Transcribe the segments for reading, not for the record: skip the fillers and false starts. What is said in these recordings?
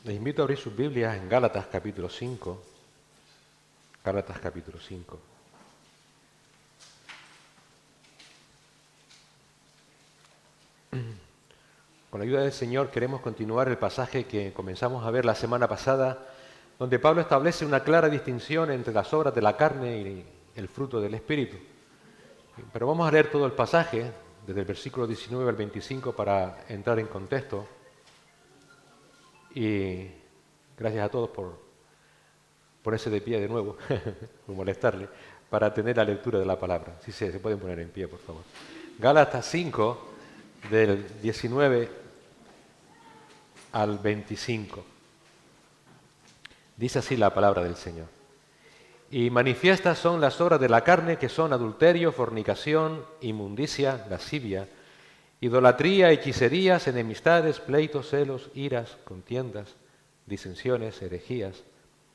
Les invito a abrir sus Biblias en Gálatas capítulo 5. Gálatas capítulo 5. Con la ayuda del Señor queremos continuar el pasaje que comenzamos a ver la semana pasada, donde Pablo establece una clara distinción entre las obras de la carne y el fruto del Espíritu. Pero vamos a leer todo el pasaje, desde el versículo 19 al 25, para entrar en contexto. Y gracias a todos por ponerse de pie de nuevo, por molestarle, para tener la lectura de la palabra. Si se pueden poner en pie, por favor. Gálatas 5, del 19 al 25. Dice así la palabra del Señor. Y manifiestas son las obras de la carne, que son adulterio, fornicación, inmundicia, lascivia, idolatría, hechicerías, enemistades, pleitos, celos, iras, contiendas, disensiones, herejías,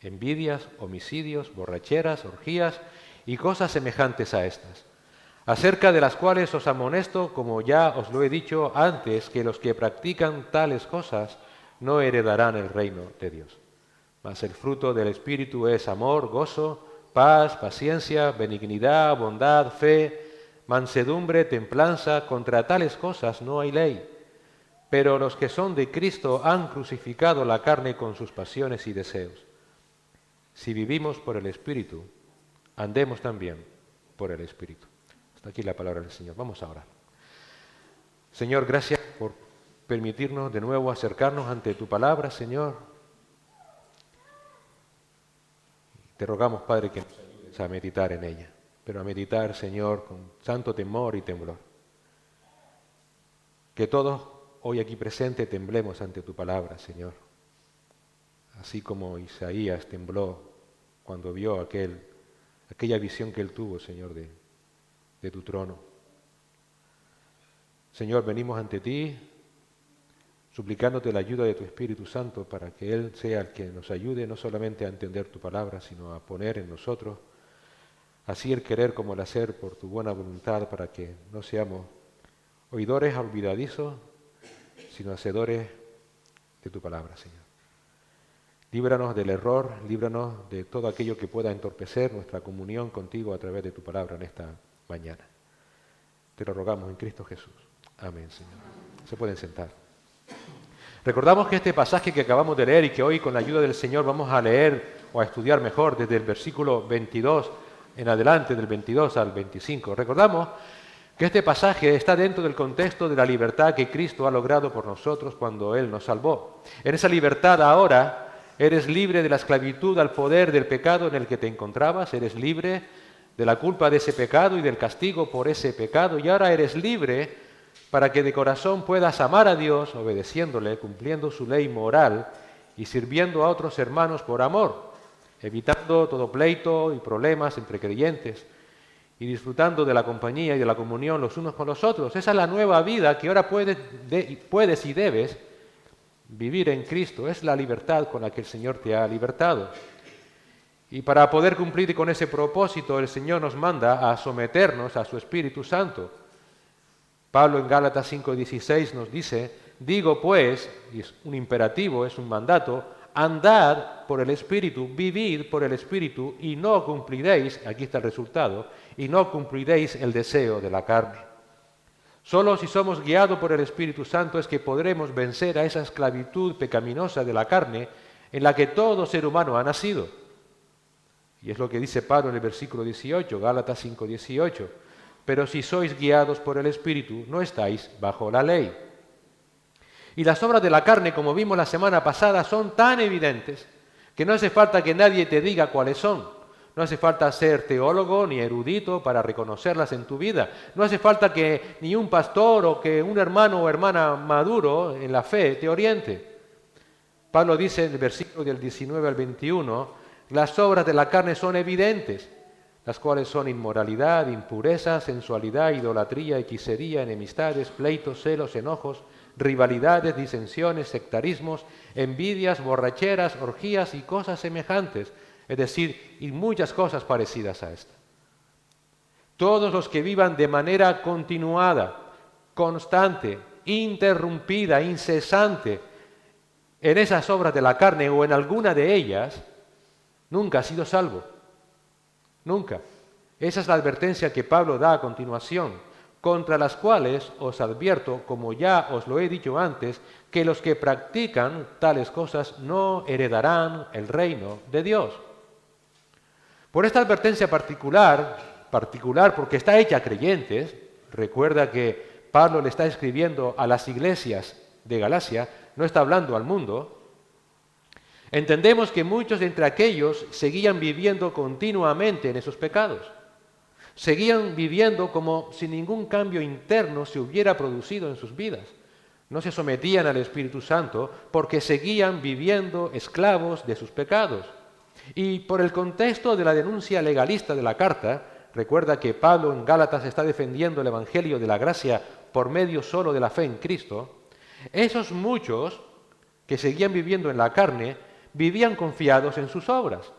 envidias, homicidios, borracheras, orgías y cosas semejantes a estas, acerca de las cuales os amonesto, como ya os lo he dicho antes, que los que practican tales cosas no heredarán el reino de Dios. Mas el fruto del Espíritu es amor, gozo, paz, paciencia, benignidad, bondad, fe, mansedumbre, templanza. Contra tales cosas no hay ley. Pero los que son de Cristo han crucificado la carne con sus pasiones y deseos. Si vivimos por el Espíritu, andemos también por el Espíritu. Hasta aquí la palabra del Señor. Vamos a orar. Señor, gracias por permitirnos de nuevo acercarnos ante tu palabra, Señor. Te rogamos, Padre, que nos ayudes a meditar en ella, pero a meditar, Señor, con santo temor y temblor. Que todos hoy aquí presentes temblemos ante tu palabra, Señor. Así como Isaías tembló cuando vio aquella visión que él tuvo, Señor, de tu trono. Señor, venimos ante ti suplicándote la ayuda de tu Espíritu Santo para que Él sea el que nos ayude no solamente a entender tu palabra, sino a poner en nosotros así el querer como el hacer por tu buena voluntad, para que no seamos oidores olvidadizos, sino hacedores de tu palabra, Señor. Líbranos del error, líbranos de todo aquello que pueda entorpecer nuestra comunión contigo a través de tu palabra en esta mañana. Te lo rogamos en Cristo Jesús. Amén, Señor. Se pueden sentar. Recordamos que este pasaje que acabamos de leer y que hoy con la ayuda del Señor vamos a leer o a estudiar mejor desde el versículo 22 en adelante, del 22 al 25. Recordamos que este pasaje está dentro del contexto de la libertad que Cristo ha logrado por nosotros cuando Él nos salvó. En esa libertad ahora eres libre de la esclavitud al poder del pecado en el que te encontrabas, eres libre de la culpa de ese pecado y del castigo por ese pecado, y ahora eres libre para que de corazón puedas amar a Dios, obedeciéndole, cumpliendo su ley moral y sirviendo a otros hermanos por amor, evitando todo pleito y problemas entre creyentes y disfrutando de la compañía y de la comunión los unos con los otros. Esa es la nueva vida que ahora puedes y debes vivir en Cristo. Es la libertad con la que el Señor te ha libertado. Y para poder cumplir con ese propósito, el Señor nos manda a someternos a su Espíritu Santo. Pablo en Gálatas 5:16 nos dice, digo pues, y es un imperativo, es un mandato, andad por el Espíritu, vivid por el Espíritu y no cumpliréis, aquí está el resultado, y no cumpliréis el deseo de la carne. Solo si somos guiados por el Espíritu Santo es que podremos vencer a esa esclavitud pecaminosa de la carne en la que todo ser humano ha nacido. Y es lo que dice Pablo en el versículo 18, Gálatas 5:18. Pero si sois guiados por el Espíritu, no estáis bajo la ley. Y las obras de la carne, como vimos la semana pasada, son tan evidentes que no hace falta que nadie te diga cuáles son. No hace falta ser teólogo ni erudito para reconocerlas en tu vida. No hace falta que ni un pastor o que un hermano o hermana maduro en la fe te oriente. Pablo dice en el versículo del 19 al 21, las obras de la carne son evidentes, las cuales son inmoralidad, impureza, sensualidad, idolatría, hechicería, enemistades, pleitos, celos, enojos, rivalidades, disensiones, sectarismos, envidias, borracheras, orgías y cosas semejantes, es decir, y muchas cosas parecidas a esta. Todos los que vivan de manera continuada, constante, interrumpida, incesante, en esas obras de la carne o en alguna de ellas, nunca has sido salvo. Nunca. Esa es la advertencia que Pablo da a continuación, contra las cuales os advierto, como ya os lo he dicho antes, que los que practican tales cosas no heredarán el reino de Dios. Por esta advertencia particular porque está hecha a creyentes, recuerda que Pablo le está escribiendo a las iglesias de Galacia, no está hablando al mundo, entendemos que muchos de entre aquellos seguían viviendo continuamente en esos pecados. Seguían viviendo como si ningún cambio interno se hubiera producido en sus vidas. No se sometían al Espíritu Santo porque seguían viviendo esclavos de sus pecados. Y por el contexto de la denuncia legalista de la carta, recuerda que Pablo en Gálatas está defendiendo el Evangelio de la gracia por medio solo de la fe en Cristo, esos muchos que seguían viviendo en la carne vivían confiados en sus obras.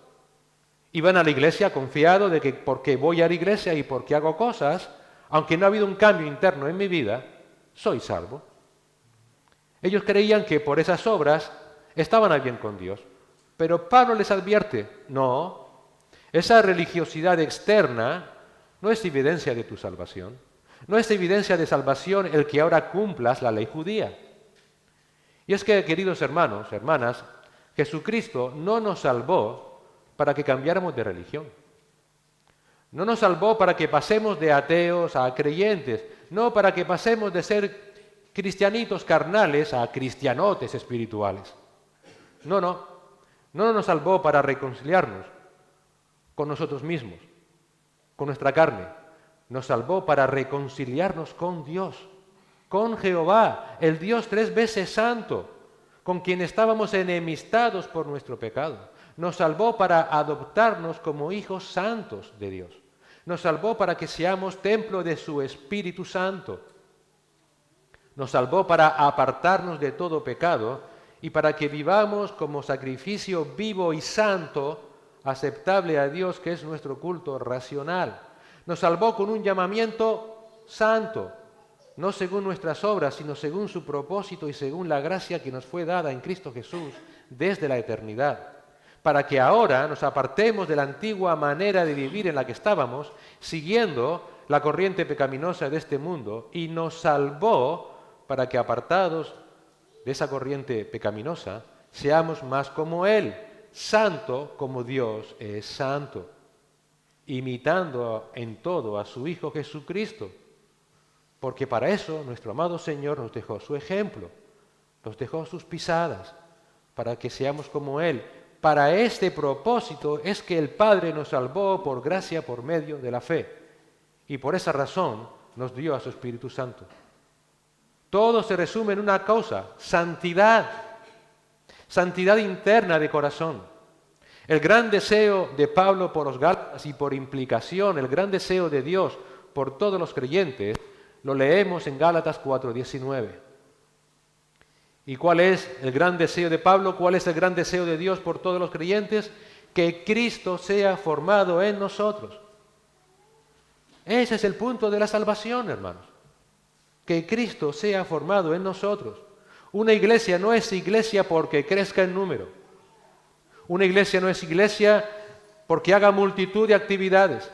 Iban a la iglesia confiados de que porque voy a la iglesia y porque hago cosas, aunque no ha habido un cambio interno en mi vida, soy salvo. Ellos creían que por esas obras estaban a bien con Dios. Pero Pablo les advierte, no, esa religiosidad externa no es evidencia de tu salvación. No es evidencia de salvación el que ahora cumplas la ley judía. Y es que, queridos hermanos, hermanas, Jesucristo no nos salvó para que cambiáramos de religión. No nos salvó para que pasemos de ateos a creyentes, no para que pasemos de ser cristianitos carnales a cristianotes espirituales. No nos salvó para reconciliarnos con nosotros mismos, con nuestra carne. Nos salvó para reconciliarnos con Dios, con Jehová, el Dios 3 veces santo, con quien estábamos enemistados por nuestro pecado. Nos salvó para adoptarnos como hijos santos de Dios. Nos salvó para que seamos templo de su Espíritu Santo. Nos salvó para apartarnos de todo pecado y para que vivamos como sacrificio vivo y santo, aceptable a Dios, que es nuestro culto racional. Nos salvó con un llamamiento santo, no según nuestras obras, sino según su propósito y según la gracia que nos fue dada en Cristo Jesús desde la eternidad, para que ahora nos apartemos de la antigua manera de vivir en la que estábamos, siguiendo la corriente pecaminosa de este mundo, y nos salvó para que, apartados de esa corriente pecaminosa, seamos más como Él, santo como Dios es santo, imitando en todo a su Hijo Jesucristo, porque para eso nuestro amado Señor nos dejó su ejemplo, nos dejó sus pisadas, para que seamos como Él. Para este propósito es que el Padre nos salvó por gracia por medio de la fe, y por esa razón nos dio a su Espíritu Santo. Todo se resume en una cosa: santidad. Santidad interna de corazón. El gran deseo de Pablo por los Gálatas y por implicación, el gran deseo de Dios por todos los creyentes, lo leemos en Gálatas 4:19. ¿Y cuál es el gran deseo de Pablo? ¿Cuál es el gran deseo de Dios por todos los creyentes? Que Cristo sea formado en nosotros. Ese es el punto de la salvación, hermanos. Que Cristo sea formado en nosotros. Una iglesia no es iglesia porque crezca en número. Una iglesia no es iglesia porque haga multitud de actividades,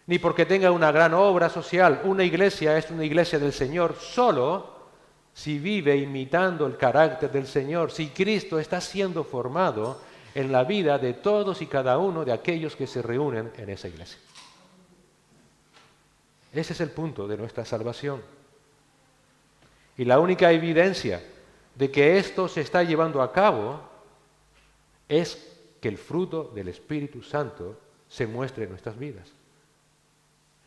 ni porque tenga una gran obra social. Una iglesia es una iglesia del Señor solo si vive imitando el carácter del Señor, si Cristo está siendo formado en la vida de todos y cada uno de aquellos que se reúnen en esa iglesia. Ese es el punto de nuestra salvación. Y la única evidencia de que esto se está llevando a cabo es que el fruto del Espíritu Santo se muestre en nuestras vidas.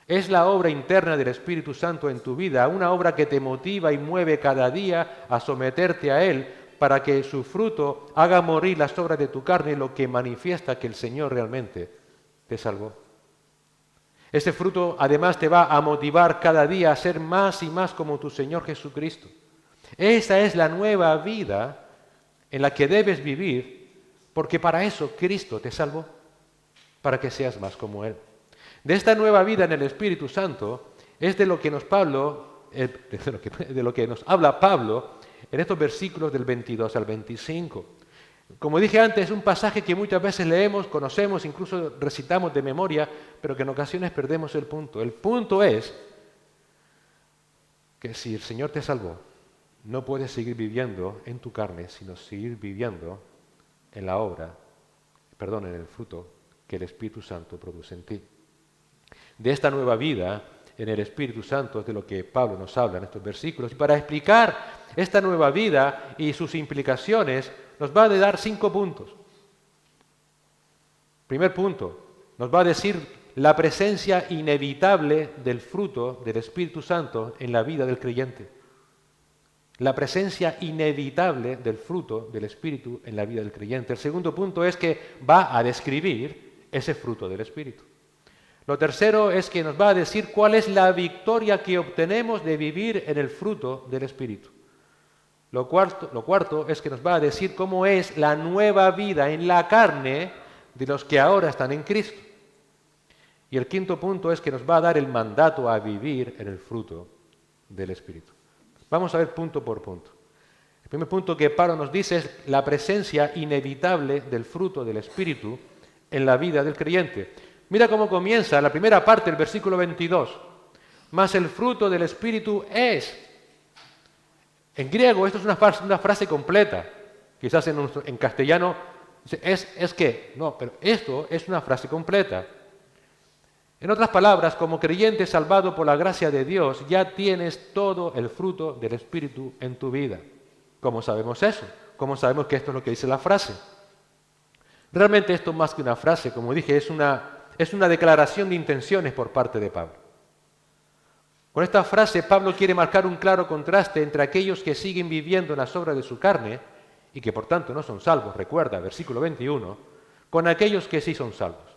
Es la obra interna del Espíritu Santo en tu vida, una obra que te motiva y mueve cada día a someterte a Él para que su fruto haga morir las obras de tu carne, lo que manifiesta que el Señor realmente te salvó. Ese fruto además te va a motivar cada día a ser más y más como tu Señor Jesucristo. Esa es la nueva vida en la que debes vivir, porque para eso Cristo te salvó, para que seas más como Él. De esta nueva vida en el Espíritu Santo es de lo que Pablo de lo que nos habla Pablo en estos versículos del 22 al 25. Como dije antes, es un pasaje que muchas veces leemos, conocemos, incluso recitamos de memoria, pero que en ocasiones perdemos el punto. El punto es que si el Señor te salvó, no puedes seguir viviendo en tu carne, sino seguir viviendo en en el fruto que el Espíritu Santo produce en ti. De esta nueva vida en el Espíritu Santo es de lo que Pablo nos habla en estos versículos. Y para explicar esta nueva vida y sus implicaciones, nos va a dar 5 puntos. Primer punto, nos va a decir la presencia inevitable del fruto del Espíritu Santo en la vida del creyente. La presencia inevitable del fruto del Espíritu en la vida del creyente. El segundo punto es que va a describir ese fruto del Espíritu. Lo tercero es que nos va a decir cuál es la victoria que obtenemos de vivir en el fruto del Espíritu. Lo cuarto es que nos va a decir cómo es la nueva vida en la carne de los que ahora están en Cristo. Y el quinto punto es que nos va a dar el mandato a vivir en el fruto del Espíritu. Vamos a ver punto por punto. El primer punto que Pablo nos dice es la presencia inevitable del fruto del Espíritu en la vida del creyente. Mira cómo comienza la primera parte del versículo 22. Mas el fruto del Espíritu es. En griego esto es una frase completa. Quizás en castellano es que. No, pero esto es una frase completa. En otras palabras, como creyente salvado por la gracia de Dios, ya tienes todo el fruto del Espíritu en tu vida. ¿Cómo sabemos eso? ¿Cómo sabemos que esto es lo que dice la frase? Realmente esto más que una frase, como dije, es una declaración de intenciones por parte de Pablo. Con esta frase, Pablo quiere marcar un claro contraste entre aquellos que siguen viviendo en las obras de su carne y que por tanto no son salvos, recuerda, versículo 21, con aquellos que sí son salvos.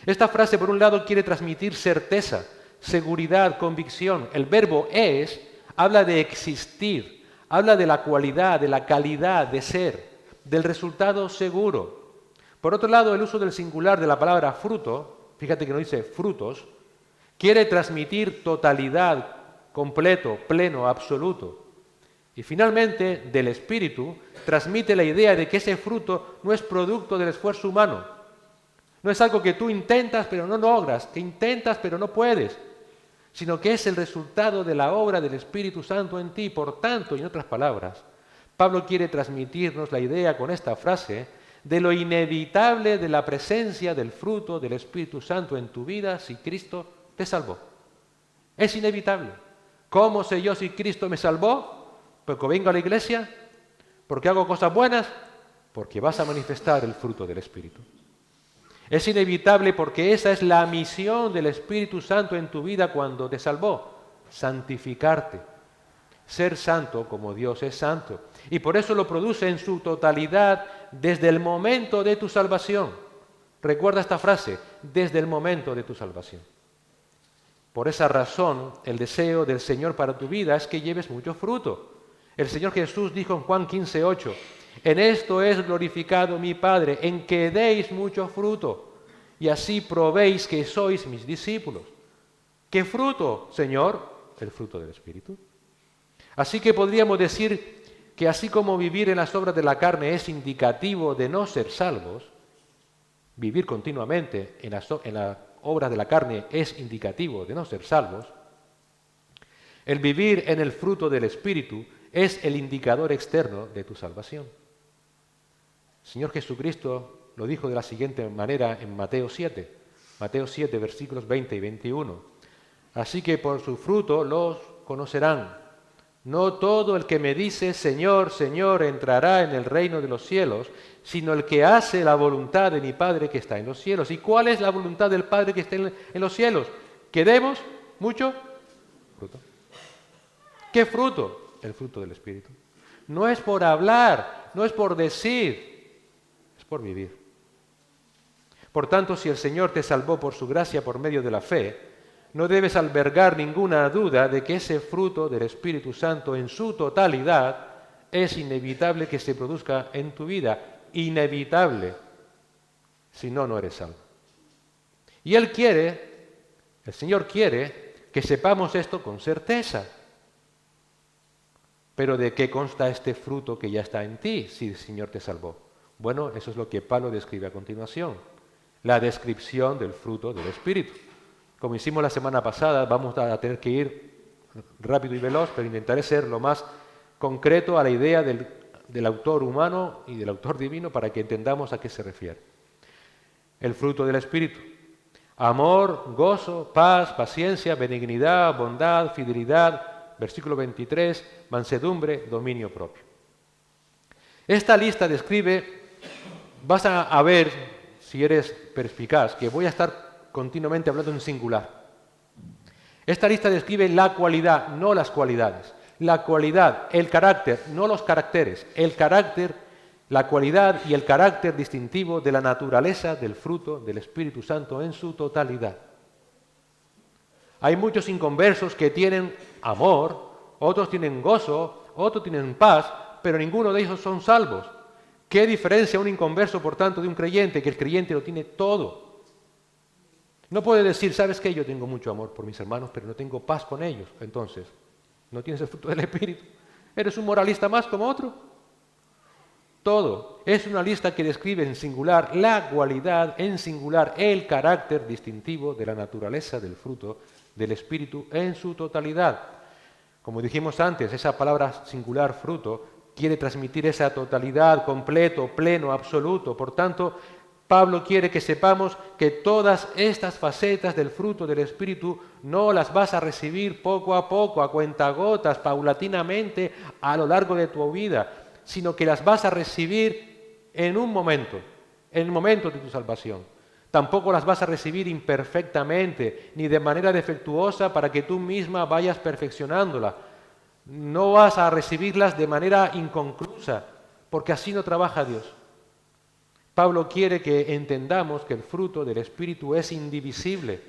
Esta frase, por un lado, quiere transmitir certeza, seguridad, convicción. El verbo es habla de existir, habla de la cualidad, de la calidad de ser, del resultado seguro. Por otro lado, el uso del singular de la palabra fruto, fíjate que no dice frutos, quiere transmitir totalidad, completo, pleno, absoluto. Y finalmente, del Espíritu, transmite la idea de que ese fruto no es producto del esfuerzo humano. No es algo que tú intentas pero no logras, que intentas pero no puedes, sino que es el resultado de la obra del Espíritu Santo en ti. Por tanto, y en otras palabras, Pablo quiere transmitirnos la idea con esta frase de lo inevitable de la presencia del fruto del Espíritu Santo en tu vida si Cristo te salvó. Es inevitable. ¿Cómo sé yo si Cristo me salvó? Porque vengo a la iglesia, porque hago cosas buenas, porque vas a manifestar el fruto del Espíritu. Es inevitable porque esa es la misión del Espíritu Santo en tu vida cuando te salvó, santificarte, ser santo como Dios es santo. Y por eso lo produce en su totalidad desde el momento de tu salvación. Recuerda esta frase, desde el momento de tu salvación. Por esa razón, el deseo del Señor para tu vida es que lleves mucho fruto. El Señor Jesús dijo en Juan 15:8, en esto es glorificado mi Padre, en que deis mucho fruto, y así probéis que sois mis discípulos. ¿Qué fruto, Señor? El fruto del Espíritu. Así que podríamos decir que así como vivir en las obras de la carne es indicativo de no ser salvos, vivir continuamente en las obras de la carne es indicativo de no ser salvos, el vivir en el fruto del Espíritu es el indicador externo de tu salvación. El Señor Jesucristo lo dijo de la siguiente manera en Mateo 7, versículos 20 y 21. Así que por su fruto los conocerán. No todo el que me dice, Señor, Señor, entrará en el reino de los cielos, sino el que hace la voluntad de mi Padre que está en los cielos. ¿Y cuál es la voluntad del Padre que está en los cielos? Que demos mucho fruto. ¿Qué fruto? El fruto del Espíritu. No es por hablar, no es por decir, es por vivir. Por tanto, si el Señor te salvó por su gracia por medio de la fe, no debes albergar ninguna duda de que ese fruto del Espíritu Santo en su totalidad es inevitable que se produzca en tu vida. Inevitable. Si no, no eres salvo. Y el Señor quiere que sepamos esto con certeza. Pero ¿de qué consta este fruto que ya está en ti si el Señor te salvó? Bueno, eso es lo que Pablo describe a continuación. La descripción del fruto del Espíritu. Como hicimos la semana pasada, vamos a tener que ir rápido y veloz, pero intentaré ser lo más concreto a la idea del autor humano y del autor divino para que entendamos a qué se refiere. El fruto del Espíritu. Amor, gozo, paz, paciencia, benignidad, bondad, fidelidad, versículo 23, mansedumbre, dominio propio. Esta lista describe, vas a ver, si eres perspicaz, que voy a estar continuamente hablando en singular. Esta lista describe la cualidad, no las cualidades. La cualidad, el carácter, no los caracteres. El carácter, la cualidad y el carácter distintivo de la naturaleza del fruto del Espíritu Santo en su totalidad. Hay muchos inconversos que tienen amor, otros tienen gozo, otros tienen paz, pero ninguno de ellos son salvos. ¿Qué diferencia un inconverso, por tanto, de un creyente? Que el creyente lo tiene todo. No puede decir, ¿sabes qué? Yo tengo mucho amor por mis hermanos, pero no tengo paz con ellos. Entonces, no tienes el fruto del Espíritu. ¿Eres un moralista más como otro? Todo. Es una lista que describe en singular la cualidad, en singular el carácter distintivo de la naturaleza del fruto del Espíritu en su totalidad. Como dijimos antes, esa palabra singular, fruto, quiere transmitir esa totalidad, completo, pleno, absoluto. Por tanto, Pablo quiere que sepamos que todas estas facetas del fruto del Espíritu no las vas a recibir poco a poco, a cuentagotas, paulatinamente, a lo largo de tu vida, sino que las vas a recibir en un momento, en el momento de tu salvación. Tampoco las vas a recibir imperfectamente, ni de manera defectuosa para que tú misma vayas perfeccionándola. No vas a recibirlas de manera inconclusa, porque así no trabaja Dios. Pablo quiere que entendamos que el fruto del Espíritu es indivisible,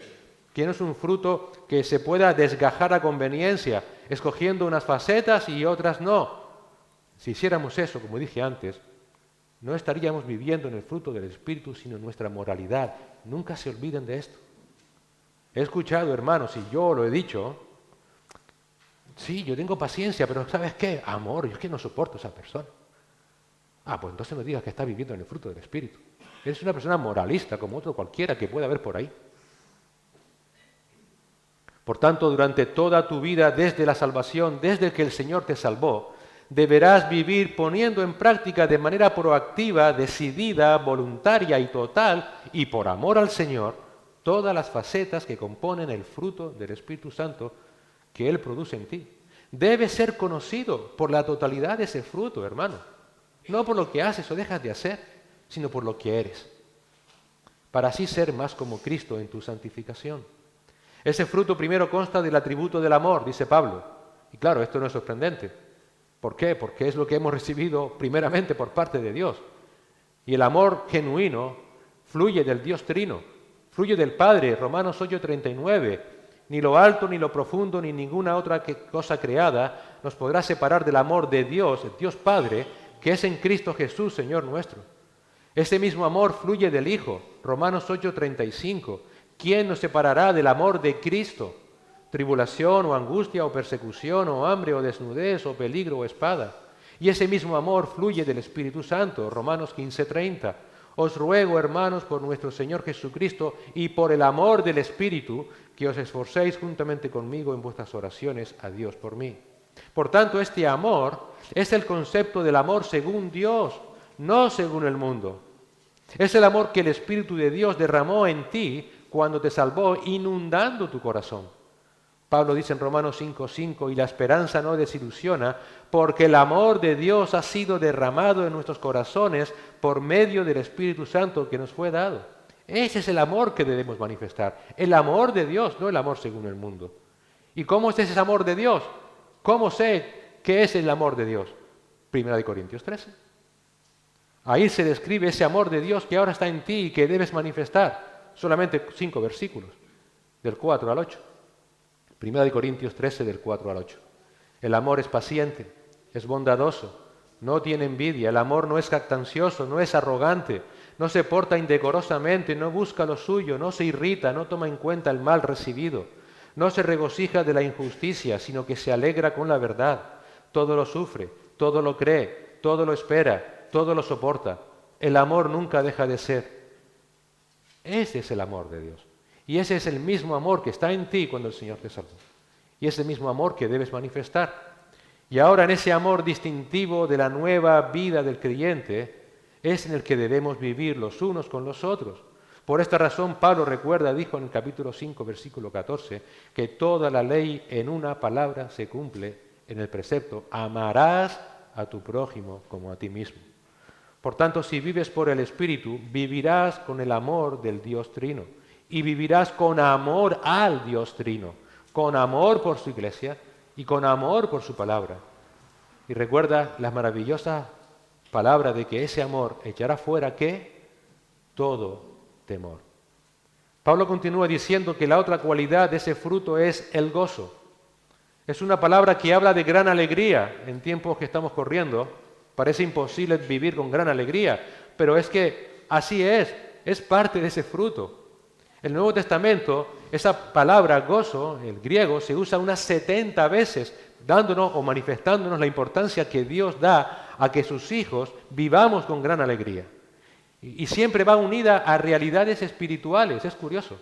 que no es un fruto que se pueda desgajar a conveniencia, escogiendo unas facetas y otras no. Si hiciéramos eso, como dije antes, no estaríamos viviendo en el fruto del Espíritu, sino en nuestra moralidad. Nunca se olviden de esto. He escuchado, hermanos, y yo lo he dicho, sí, yo tengo paciencia, pero ¿sabes qué? Amor, yo es que no soporto a esa persona. Pues entonces no digas que está viviendo en el fruto del Espíritu. Eres una persona moralista, como otro cualquiera que pueda haber por ahí. Por tanto, durante toda tu vida, desde la salvación, desde que el Señor te salvó, deberás vivir poniendo en práctica de manera proactiva, decidida, voluntaria y total, y por amor al Señor, todas las facetas que componen el fruto del Espíritu Santo que Él produce en ti. Debe ser conocido por la totalidad de ese fruto, hermano. No por lo que haces o dejas de hacer, sino por lo que eres. Para así ser más como Cristo en tu santificación. Ese fruto primero consta del atributo del amor, dice Pablo. Y claro, esto no es sorprendente. ¿Por qué? Porque es lo que hemos recibido primeramente por parte de Dios. Y el amor genuino fluye del Dios Trino, fluye del Padre, Romanos 8:39. Ni lo alto, ni lo profundo, ni ninguna otra cosa creada nos podrá separar del amor de Dios, el Dios Padre, que es en Cristo Jesús, Señor nuestro. Ese mismo amor fluye del Hijo, Romanos 8:35. ¿Quién nos separará del amor de Cristo? Tribulación o angustia o persecución o hambre o desnudez o peligro o espada. Y ese mismo amor fluye del Espíritu Santo, Romanos 15:30. Os ruego, hermanos, por nuestro Señor Jesucristo y por el amor del Espíritu, que os esforcéis juntamente conmigo en vuestras oraciones a Dios por mí. Por tanto, este amor es el concepto del amor según Dios, no según el mundo. Es el amor que el Espíritu de Dios derramó en ti cuando te salvó, inundando tu corazón. Pablo dice en Romanos 5:5, y la esperanza no desilusiona, porque el amor de Dios ha sido derramado en nuestros corazones por medio del Espíritu Santo que nos fue dado. Ese es el amor que debemos manifestar, el amor de Dios, no el amor según el mundo. ¿Y cómo es ese amor de Dios? ¿Cómo sé qué es el amor de Dios? 1 Corintios 13. Ahí se describe ese amor de Dios que ahora está en ti y que debes manifestar. Solamente 5 versículos, del 4 al 8. 1 Corintios 13, del 4 al 8. El amor es paciente, es bondadoso, no tiene envidia, el amor no es jactancioso, no es arrogante, no se porta indecorosamente, no busca lo suyo, no se irrita, no toma en cuenta el mal recibido, no se regocija de la injusticia, sino que se alegra con la verdad. todo lo sufre, todo lo cree, todo lo espera, todo lo soporta. El amor nunca deja de ser. Ese es el amor de Dios. Y ese es el mismo amor que está en ti cuando el Señor te salvó. Y es el mismo amor que debes manifestar. Y ahora en ese amor distintivo de la nueva vida del creyente es en el que debemos vivir los unos con los otros. Por esta razón Pablo dijo en el capítulo 5, versículo 14, que toda la ley en una palabra se cumple en el precepto: amarás a tu prójimo como a ti mismo. Por tanto, si vives por el Espíritu, vivirás con el amor del Dios Trino y vivirás con amor al Dios Trino, con amor por su iglesia y con amor por su palabra. Y recuerda la maravillosa palabra de que ese amor echará fuera ¿qué? Todo temor. Pablo continúa diciendo que la otra cualidad de ese fruto es el gozo. Es una palabra que habla de gran alegría en tiempos que estamos corriendo. Parece imposible vivir con gran alegría, pero es que así es parte de ese fruto. En el Nuevo Testamento, esa palabra gozo, el griego, se usa unas 70 veces, dándonos o manifestándonos la importancia que Dios da a que sus hijos vivamos con gran alegría. Y siempre va unida a realidades espirituales, es curioso.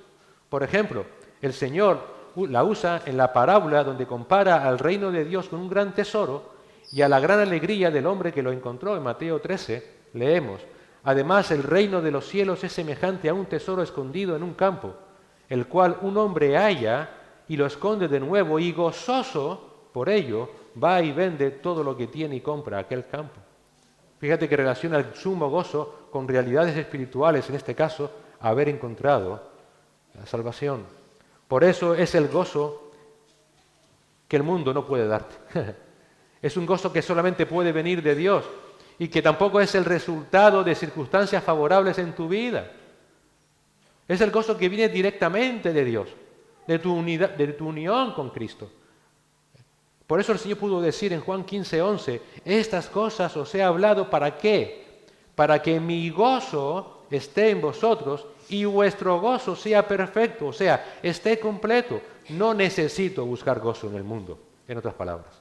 Por ejemplo, el Señor la usa en la parábola donde compara al reino de Dios con un gran tesoro y a la gran alegría del hombre que lo encontró. En Mateo 13 leemos: además el reino de los cielos es semejante a un tesoro escondido en un campo, el cual un hombre halla y lo esconde de nuevo, y gozoso por ello va y vende todo lo que tiene y compra aquel campo. Fíjate que relaciona el sumo gozo con realidades espirituales, en este caso, haber encontrado la salvación. Por eso es el gozo que el mundo no puede darte. Es un gozo que solamente puede venir de Dios y que tampoco es el resultado de circunstancias favorables en tu vida. Es el gozo que viene directamente de Dios, de tu unión con Cristo. Por eso el Señor pudo decir en Juan 15:11, estas cosas os he hablado, ¿para qué? Para que mi gozo esté en vosotros y vuestro gozo sea perfecto, o sea, esté completo. No necesito buscar gozo en el mundo, en otras palabras.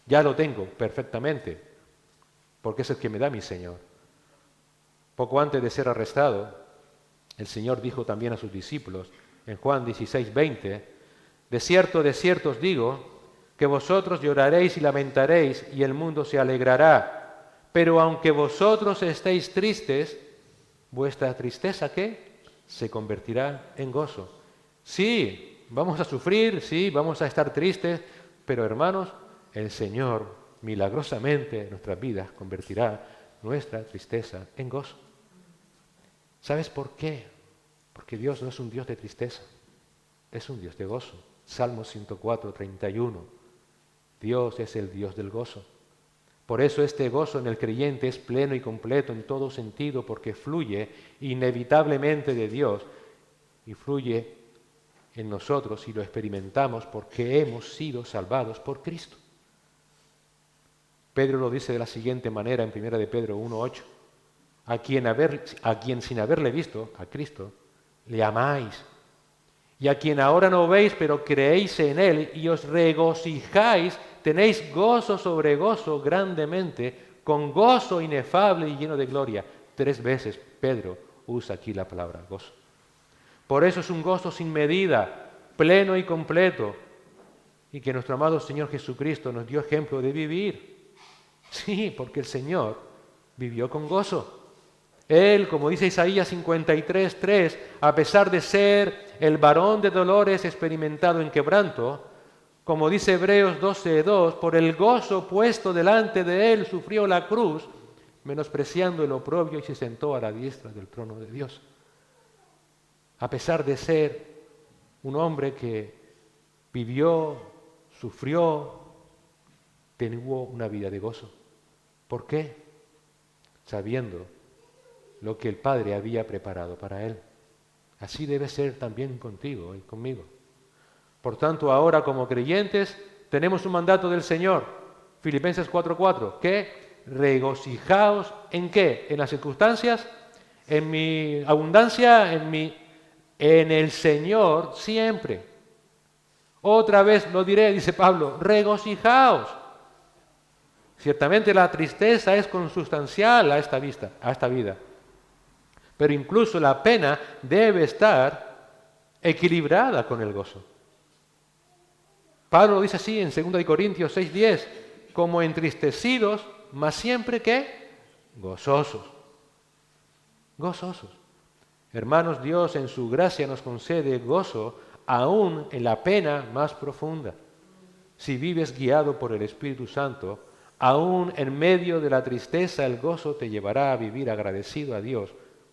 Ya lo tengo perfectamente, porque es el que me da mi Señor. Poco antes de ser arrestado, el Señor dijo también a sus discípulos, en Juan 16:20, de cierto os digo, que vosotros lloraréis y lamentaréis, y el mundo se alegrará. Pero aunque vosotros estéis tristes, vuestra tristeza, ¿qué? Se convertirá en gozo. Sí, vamos a sufrir, sí, vamos a estar tristes, pero hermanos, el Señor milagrosamente en nuestras vidas convertirá nuestra tristeza en gozo. ¿Sabes por qué? Porque Dios no es un Dios de tristeza, es un Dios de gozo. Salmo 104:31. Dios es el Dios del gozo. Por eso este gozo en el creyente es pleno y completo en todo sentido, porque fluye inevitablemente de Dios y fluye en nosotros y lo experimentamos porque hemos sido salvados por Cristo. Pedro lo dice de la siguiente manera en 1 de Pedro 1:8. A quien sin haberle visto, a Cristo, le amáis. Y a quien ahora no veis, pero creéis en Él y os regocijáis, tenéis gozo sobre gozo grandemente, con gozo inefable y lleno de gloria. 3 veces Pedro usa aquí la palabra gozo. Por eso es un gozo sin medida, pleno y completo, y que nuestro amado Señor Jesucristo nos dio ejemplo de vivir. Sí, porque el Señor vivió con gozo. Él, como dice Isaías 53:3, a pesar de ser el varón de dolores experimentado en quebranto, como dice Hebreos 12:2, por el gozo puesto delante de él sufrió la cruz, menospreciando el oprobio, y se sentó a la diestra del trono de Dios. A pesar de ser un hombre que vivió, sufrió, tuvo una vida de gozo. ¿Por qué? Sabiendo lo que el Padre había preparado para él. Así debe ser también contigo y conmigo. Por tanto, ahora como creyentes tenemos un mandato del Señor. Filipenses 4:4. ¿Qué? Regocijaos ¿en qué? ¿En las circunstancias? ¿En mi abundancia? En el Señor siempre. Otra vez lo diré, dice Pablo, regocijaos. Ciertamente la tristeza es consustancial a esta vida, pero incluso la pena debe estar equilibrada con el gozo. Pablo dice así en 2 Corintios 6:10, como entristecidos, mas siempre que gozosos. Gozosos. Hermanos, Dios en su gracia nos concede gozo aún en la pena más profunda. Si vives guiado por el Espíritu Santo, aún en medio de la tristeza, el gozo te llevará a vivir agradecido a Dios,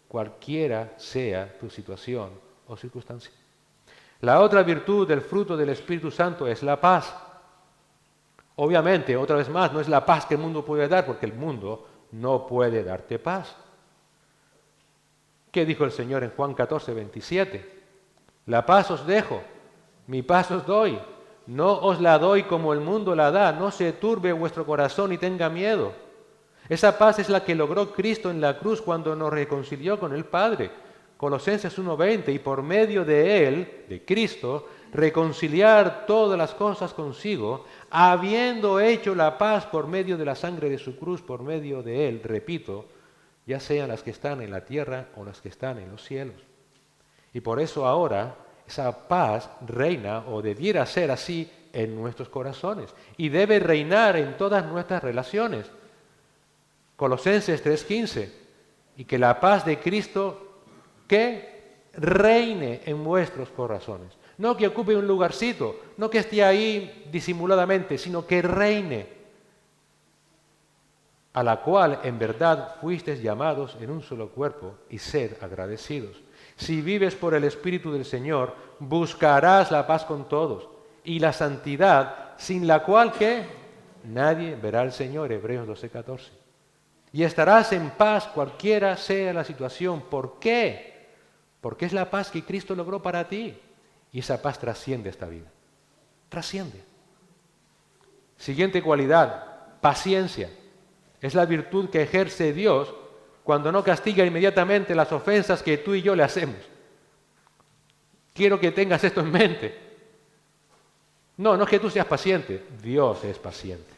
cualquiera sea tu situación o circunstancia. La otra virtud del fruto del Espíritu Santo es la paz. Obviamente, otra vez más, no es la paz que el mundo puede dar, porque el mundo no puede darte paz. ¿Qué dijo el Señor en Juan 14:27? La paz os dejo, mi paz os doy. No os la doy como el mundo la da, no se turbe vuestro corazón y tenga miedo. Esa paz es la que logró Cristo en la cruz cuando nos reconcilió con el Padre. Colosenses 1:20, y por medio de Él, de Cristo, reconciliar todas las cosas consigo, habiendo hecho la paz por medio de la sangre de su cruz, por medio de Él, repito, ya sean las que están en la tierra o las que están en los cielos. Y por eso ahora esa paz reina, o debiera ser así, en nuestros corazones, y debe reinar en todas nuestras relaciones. Colosenses 3:15, y que la paz de Cristo que reine en vuestros corazones. No que ocupe un lugarcito, no que esté ahí disimuladamente, sino que reine, a la cual en verdad fuisteis llamados en un solo cuerpo, y sed agradecidos. Si vives por el Espíritu del Señor, buscarás la paz con todos y la santidad, sin la cual que nadie verá al Señor, Hebreos 12:14. Y estarás en paz cualquiera sea la situación. ¿Por qué? Porque es la paz que Cristo logró para ti. Y esa paz trasciende esta vida. Trasciende. Siguiente cualidad, paciencia. Es la virtud que ejerce Dios cuando no castiga inmediatamente las ofensas que tú y yo le hacemos. Quiero que tengas esto en mente. No es que tú seas paciente, Dios es paciente.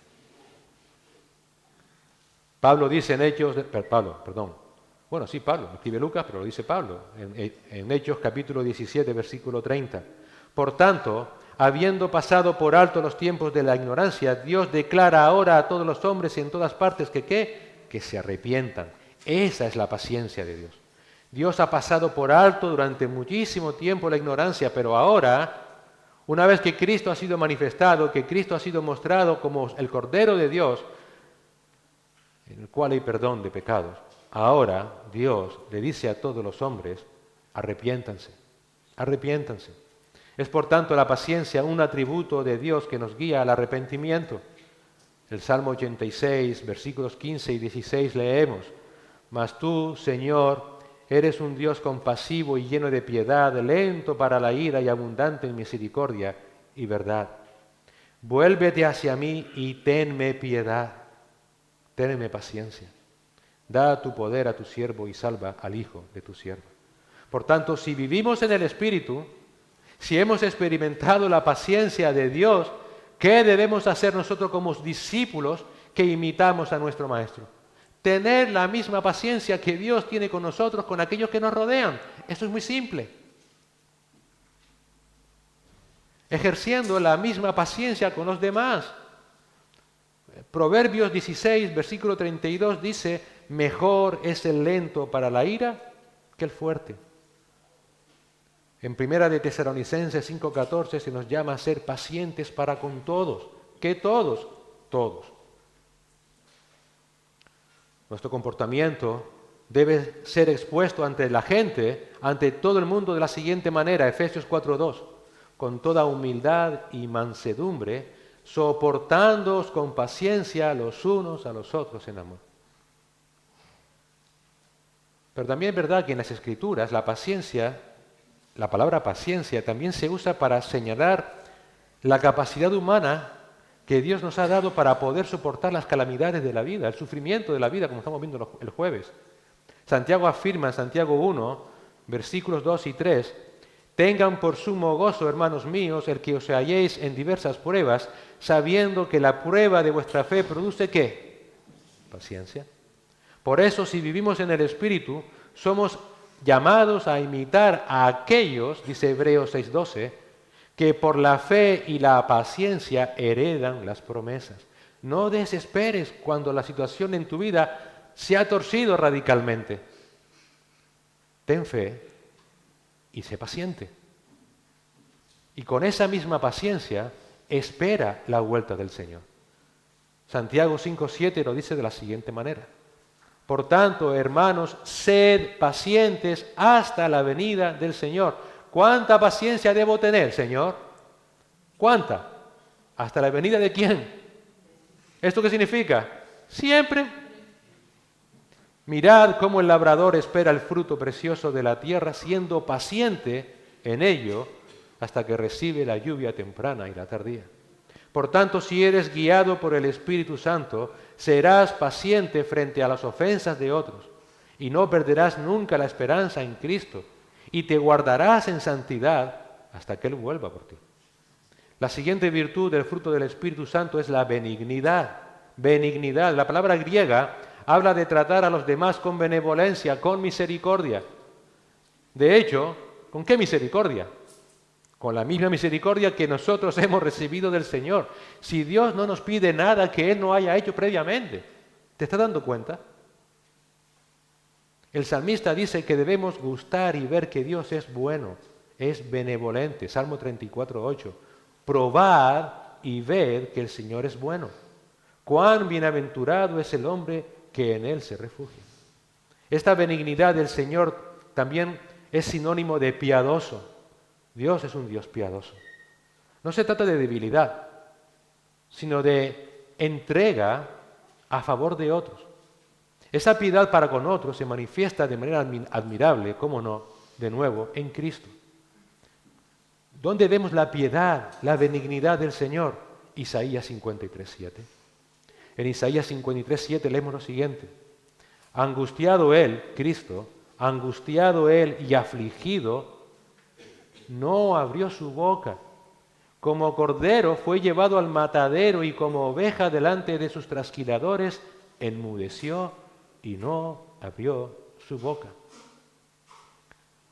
Pablo dice en Hechos, Pablo, escribe Lucas, pero lo dice Pablo, en Hechos capítulo 17, versículo 30. Por tanto, habiendo pasado por alto los tiempos de la ignorancia, Dios declara ahora a todos los hombres y en todas partes que se arrepientan. Esa es la paciencia de Dios. Dios ha pasado por alto durante muchísimo tiempo la ignorancia, pero ahora, una vez que Cristo ha sido manifestado, que Cristo ha sido mostrado como el Cordero de Dios, en el cual hay perdón de pecados, ahora Dios le dice a todos los hombres, arrepiéntanse, arrepiéntanse. Es por tanto la paciencia un atributo de Dios que nos guía al arrepentimiento. El Salmo 86, versículos 15 y 16 leemos, mas tú, Señor, eres un Dios compasivo y lleno de piedad, lento para la ira y abundante en misericordia y verdad. Vuélvete hacia mí y tenme piedad, tenme paciencia. Da tu poder a tu siervo y salva al hijo de tu siervo. Por tanto, si vivimos en el Espíritu, si hemos experimentado la paciencia de Dios, ¿qué debemos hacer nosotros como discípulos que imitamos a nuestro Maestro? Tener la misma paciencia que Dios tiene con nosotros, con aquellos que nos rodean. Eso es muy simple. Ejerciendo la misma paciencia con los demás. Proverbios 16, versículo 32 dice, mejor es el lento para la ira que el fuerte. En Primera de Tesalonicenses 5:14 se nos llama a ser pacientes para con todos. ¿Qué todos? Todos. Nuestro comportamiento debe ser expuesto ante la gente, ante todo el mundo de la siguiente manera, Efesios 4:2, con toda humildad y mansedumbre, soportándoos con paciencia los unos a los otros en amor. Pero también es verdad que en las Escrituras la palabra paciencia también se usa para señalar la capacidad humana que Dios nos ha dado para poder soportar las calamidades de la vida, el sufrimiento de la vida, como estamos viendo el jueves. Santiago afirma en Santiago 1, versículos 2 y 3, Tengan por sumo gozo, hermanos míos, el que os halléis en diversas pruebas, sabiendo que la prueba de vuestra fe produce ¿qué? Paciencia. Por eso, si vivimos en el Espíritu, somos llamados a imitar a aquellos, dice Hebreos 6:12, que por la fe y la paciencia heredan las promesas. No desesperes cuando la situación en tu vida se ha torcido radicalmente. Ten fe y sé paciente. Y con esa misma paciencia, espera la vuelta del Señor. Santiago 5:7 lo dice de la siguiente manera. Por tanto, hermanos, sed pacientes hasta la venida del Señor. ¿Cuánta paciencia debo tener, Señor? ¿Cuánta? ¿Hasta la venida de quién? ¿Esto qué significa? Siempre. Mirad cómo el labrador espera el fruto precioso de la tierra, siendo paciente en ello hasta que recibe la lluvia temprana y la tardía. Por tanto, si eres guiado por el Espíritu Santo, serás paciente frente a las ofensas de otros y no perderás nunca la esperanza en Cristo y te guardarás en santidad hasta que Él vuelva por ti. La siguiente virtud del fruto del Espíritu Santo es la benignidad. Benignidad, la palabra griega habla de tratar a los demás con benevolencia, con misericordia. De hecho, ¿con qué misericordia? Con la misma misericordia que nosotros hemos recibido del Señor. Si Dios no nos pide nada que Él no haya hecho previamente, ¿te estás dando cuenta? El salmista dice que debemos gustar y ver que Dios es bueno, es benevolente. Salmo 34:8. Probad y ved que el Señor es bueno. Cuán bienaventurado es el hombre que en Él se refugia. Esta benignidad del Señor también es sinónimo de piadoso. Dios es un Dios piadoso. No se trata de debilidad, sino de entrega a favor de otros. Esa piedad para con otros se manifiesta de manera admirable, cómo no, de nuevo, en Cristo. ¿Dónde vemos la piedad, la benignidad del Señor? Isaías 53:7. En Isaías 53:7 leemos lo siguiente. Angustiado Él, Cristo, angustiado Él y afligido, no abrió su boca. Como cordero fue llevado al matadero y como oveja delante de sus trasquiladores, enmudeció y no abrió su boca.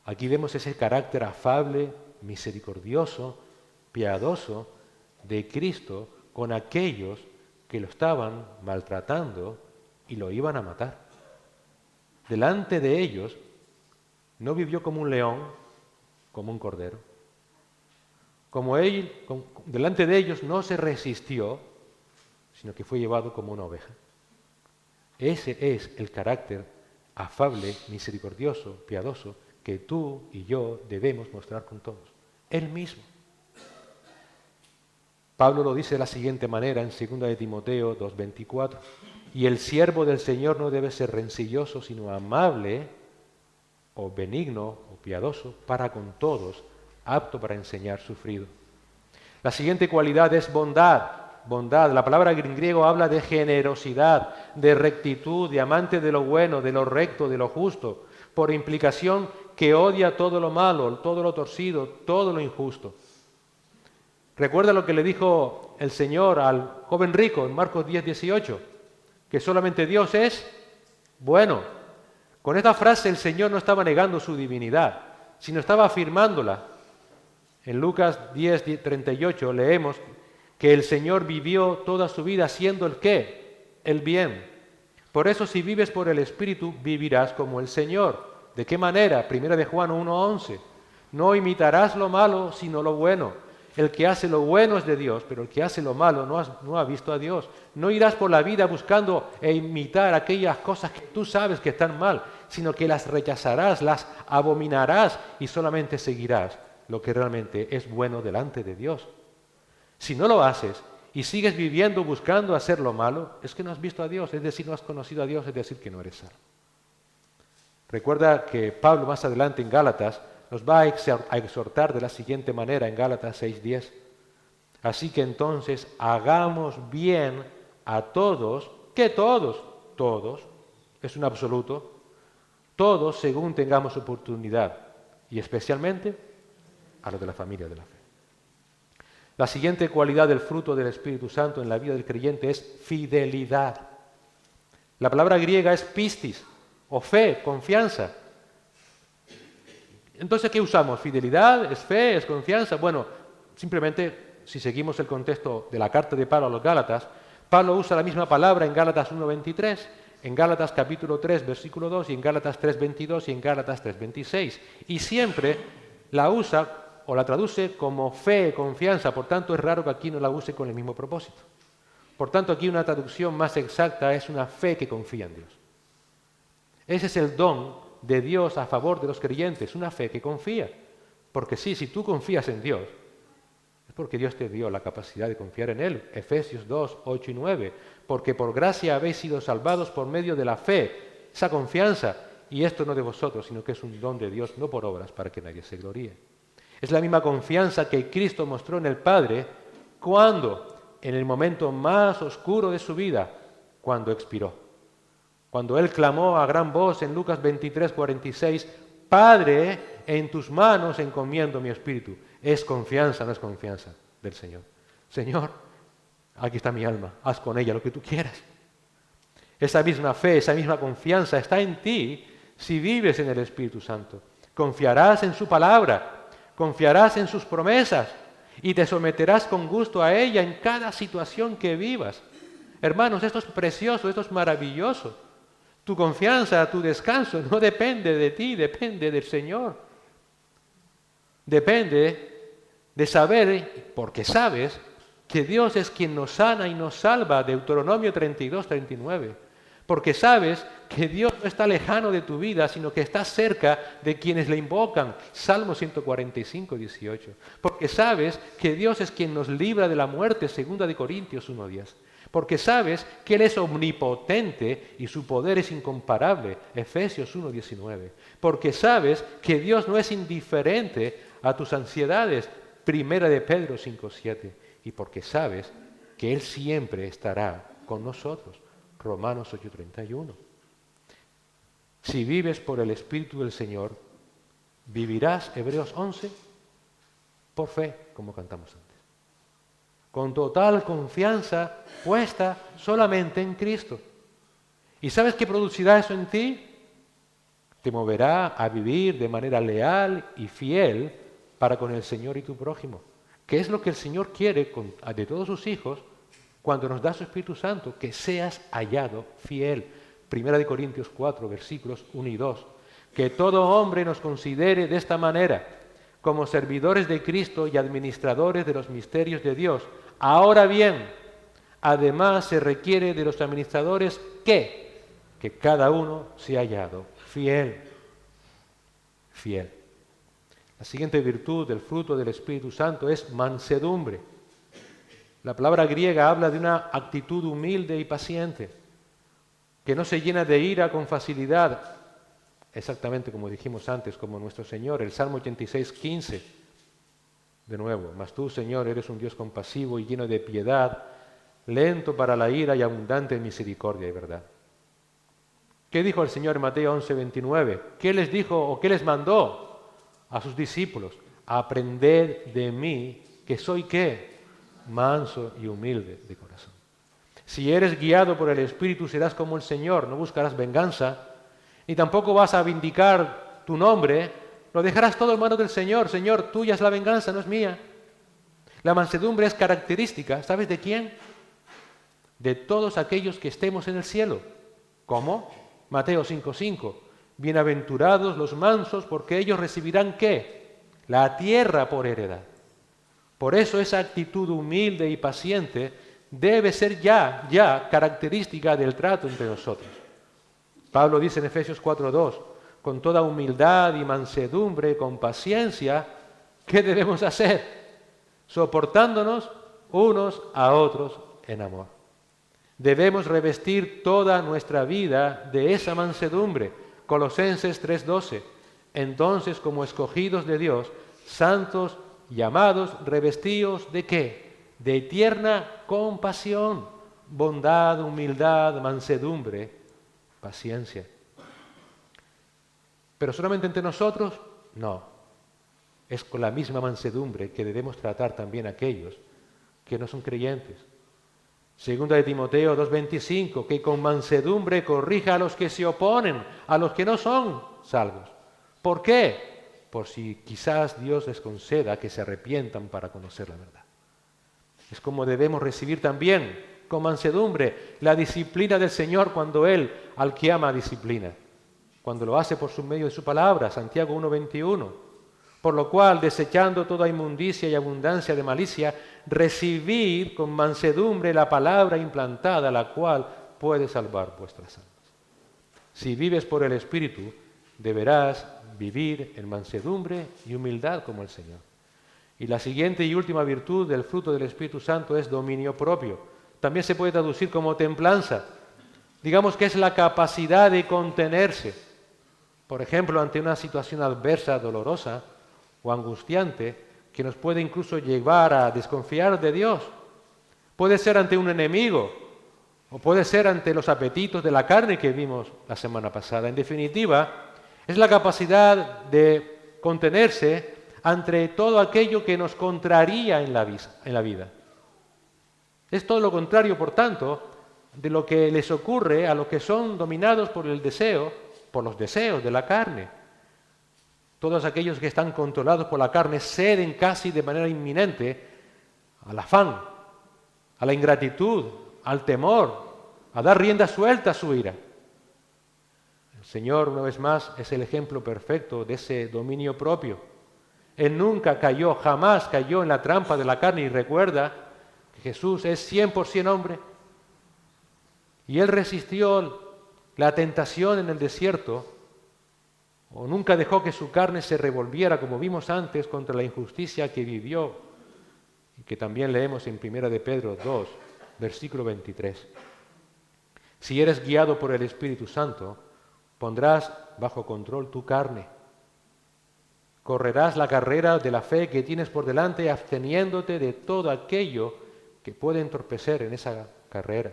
Aquí vemos ese carácter afable, misericordioso, piadoso de Cristo con aquellos que lo estaban maltratando y lo iban a matar. Delante de ellos no vivió como un león, como un cordero. Delante de ellos no se resistió, sino que fue llevado como una oveja. Ese es el carácter afable, misericordioso, piadoso, que tú y yo debemos mostrar con todos. Él mismo. Pablo lo dice de la siguiente manera en 2 de Timoteo 2:24. Y el siervo del Señor no debe ser rencilloso, sino amable o benigno o piadoso para con todos, apto para enseñar, sufrido. La siguiente cualidad es bondad. Bondad, la palabra en griego habla de generosidad, de rectitud, de amante de lo bueno, de lo recto, de lo justo, por implicación que odia todo lo malo, todo lo torcido, todo lo injusto. Recuerda lo que le dijo el Señor al joven rico en Marcos 10:18, que solamente Dios es bueno. Con esta frase el Señor no estaba negando su divinidad, sino estaba afirmándola. En Lucas 10:38 leemos que el Señor vivió toda su vida haciendo ¿el qué? El bien. Por eso si vives por el Espíritu, vivirás como el Señor. ¿De qué manera? 1 de Juan 1:11. No imitarás lo malo, sino lo bueno. El que hace lo bueno es de Dios, pero el que hace lo malo no ha visto a Dios. No irás por la vida buscando e imitar aquellas cosas que tú sabes que están mal, sino que las rechazarás, las abominarás y solamente seguirás lo que realmente es bueno delante de Dios. Si no lo haces y sigues viviendo buscando hacer lo malo, es que no has visto a Dios, es decir, no has conocido a Dios, es decir, que no eres salvo. Recuerda que Pablo más adelante en Gálatas nos va a exhortar de la siguiente manera en Gálatas 6:10. Así que entonces hagamos bien a todos, ¿qué todos? Todos, es un absoluto, todos según tengamos oportunidad y especialmente a los de la familia de la fe. La siguiente cualidad del fruto del Espíritu Santo en la vida del creyente es fidelidad. La palabra griega es pistis, o fe, confianza. Entonces, ¿qué usamos? ¿Fidelidad? ¿Es fe? ¿Es confianza? Bueno, simplemente, si seguimos el contexto de la carta de Pablo a los Gálatas, Pablo usa la misma palabra en Gálatas 1:23, en Gálatas capítulo 3, versículo 2, y en Gálatas 3:22 y en Gálatas 3:26. Y siempre la usa o la traduce como fe, confianza, por tanto es raro que aquí no la use con el mismo propósito. Por tanto, aquí una traducción más exacta es una fe que confía en Dios. Ese es el don de Dios a favor de los creyentes, una fe que confía. Porque sí, si tú confías en Dios, es porque Dios te dio la capacidad de confiar en Él. Efesios 2, 8 y 9. Porque por gracia habéis sido salvados por medio de la fe, esa confianza. Y esto no de vosotros, sino que es un don de Dios, no por obras, para que nadie se gloríe. Es la misma confianza que Cristo mostró en el Padre cuando, en el momento más oscuro de su vida, cuando expiró. Cuando Él clamó a gran voz en Lucas 23, 46, Padre, en tus manos encomiendo mi espíritu. Es confianza, no es confianza del Señor. Señor, aquí está mi alma, haz con ella lo que tú quieras. Esa misma fe, esa misma confianza está en ti si vives en el Espíritu Santo. Confiarás en su palabra, confiarás en sus promesas y te someterás con gusto a ella en cada situación que vivas. Hermanos, esto es precioso, esto es maravilloso. Tu confianza, tu descanso no depende de ti, depende del Señor. Depende de saber, porque sabes, que Dios es quien nos sana y nos salva, Deuteronomio 32, 39. Porque sabes que Dios no está lejano de tu vida, sino que está cerca de quienes le invocan, Salmo 145, 18. Porque sabes que Dios es quien nos libra de la muerte, 2 Corintios 1, 10. Porque sabes que Él es omnipotente y su poder es incomparable, Efesios 1, 19. Porque sabes que Dios no es indiferente a tus ansiedades, 1 de Pedro 5, 7. Y porque sabes que Él siempre estará con nosotros, Romanos 8, 31. Si vives por el Espíritu del Señor, vivirás, Hebreos 11, por fe, como cantamos antes. Con total confianza puesta solamente en Cristo. ¿Y sabes qué producirá eso en ti? Te moverá a vivir de manera leal y fiel para con el Señor y tu prójimo. ¿Qué es lo que el Señor quiere de todos sus hijos cuando nos da su Espíritu Santo? Que seas hallado fiel. 1 Corintios 4, versículos 1 y 2. Que todo hombre nos considere de esta manera, como servidores de Cristo y administradores de los misterios de Dios. Ahora bien, además se requiere de los administradores que cada uno sea hallado fiel. Fiel. La siguiente virtud del fruto del Espíritu Santo es mansedumbre. La palabra griega habla de una actitud humilde y paciente, que no se llena de ira con facilidad, exactamente como dijimos antes, como nuestro Señor, el Salmo 86, 15. De nuevo, mas tú, Señor, eres un Dios compasivo y lleno de piedad, lento para la ira y abundante en misericordia y verdad. ¿Qué dijo el Señor en Mateo 11, 29? ¿Qué les dijo o qué les mandó a sus discípulos? Aprended de mí, que soy ¿qué? Manso y humilde de corazón. Si eres guiado por el Espíritu, serás como el Señor, no buscarás venganza, ni tampoco vas a vindicar tu nombre. Lo dejarás todo en manos del Señor. Señor, tuya es la venganza, no es mía. La mansedumbre es característica, ¿sabes de quién? De todos aquellos que estemos en el cielo. ¿Cómo? Mateo 5:5. Bienaventurados los mansos, porque ellos recibirán ¿qué? La tierra por heredad. Por eso esa actitud humilde y paciente debe ser ya característica del trato entre nosotros. Pablo dice en Efesios 4:2, con toda humildad y mansedumbre, con paciencia, ¿qué debemos hacer? Soportándonos unos a otros en amor. Debemos revestir toda nuestra vida de esa mansedumbre. Colosenses 3:12. Entonces, como escogidos de Dios, santos y amados, revestidos ¿de qué? De tierna compasión, bondad, humildad, mansedumbre, paciencia. ¿Pero solamente entre nosotros? No. es con la misma mansedumbre que debemos tratar también a aquellos que no son creyentes. Segunda de Timoteo 2:25, que con mansedumbre corrija a los que se oponen, a los que no son salvos. ¿Por qué? Por si quizás Dios les conceda que se arrepientan para conocer la verdad. Es como debemos recibir también con mansedumbre la disciplina del Señor cuando Él al que ama disciplina, cuando lo hace por su medio de su palabra, Santiago 1:21. Por lo cual, desechando toda inmundicia y abundancia de malicia, recibid con mansedumbre la palabra implantada, la cual puede salvar vuestras almas. Si vives por el Espíritu, deberás vivir en mansedumbre y humildad como el Señor. Y la siguiente y última virtud del fruto del Espíritu Santo es dominio propio. También se puede traducir como templanza. Digamos que es la capacidad de contenerse. Por ejemplo, ante una situación adversa, dolorosa o angustiante, que nos puede incluso llevar a desconfiar de Dios. Puede ser ante un enemigo, o puede ser ante los apetitos de la carne que vimos la semana pasada. En definitiva, es la capacidad de contenerse ante todo aquello que nos contraría en la vida. Es todo lo contrario, por tanto, de lo que les ocurre a los que son dominados por el deseo, por los deseos de la carne. Todos aquellos que están controlados por la carne ceden casi de manera inminente al afán, a la ingratitud, al temor, a dar rienda suelta a su ira. El Señor, una vez más, es el ejemplo perfecto de ese dominio propio. Él nunca cayó, jamás cayó en la trampa de la carne, y recuerda que Jesús es 100% hombre. Y Él resistió la tentación en el desierto, o nunca dejó que su carne se revolviera, como vimos antes, contra la injusticia que vivió, y que también leemos en 1 de Pedro 2, versículo 23. Si eres guiado por el Espíritu Santo, pondrás bajo control tu carne. Correrás la carrera de la fe que tienes por delante, absteniéndote de todo aquello que puede entorpecer en esa carrera.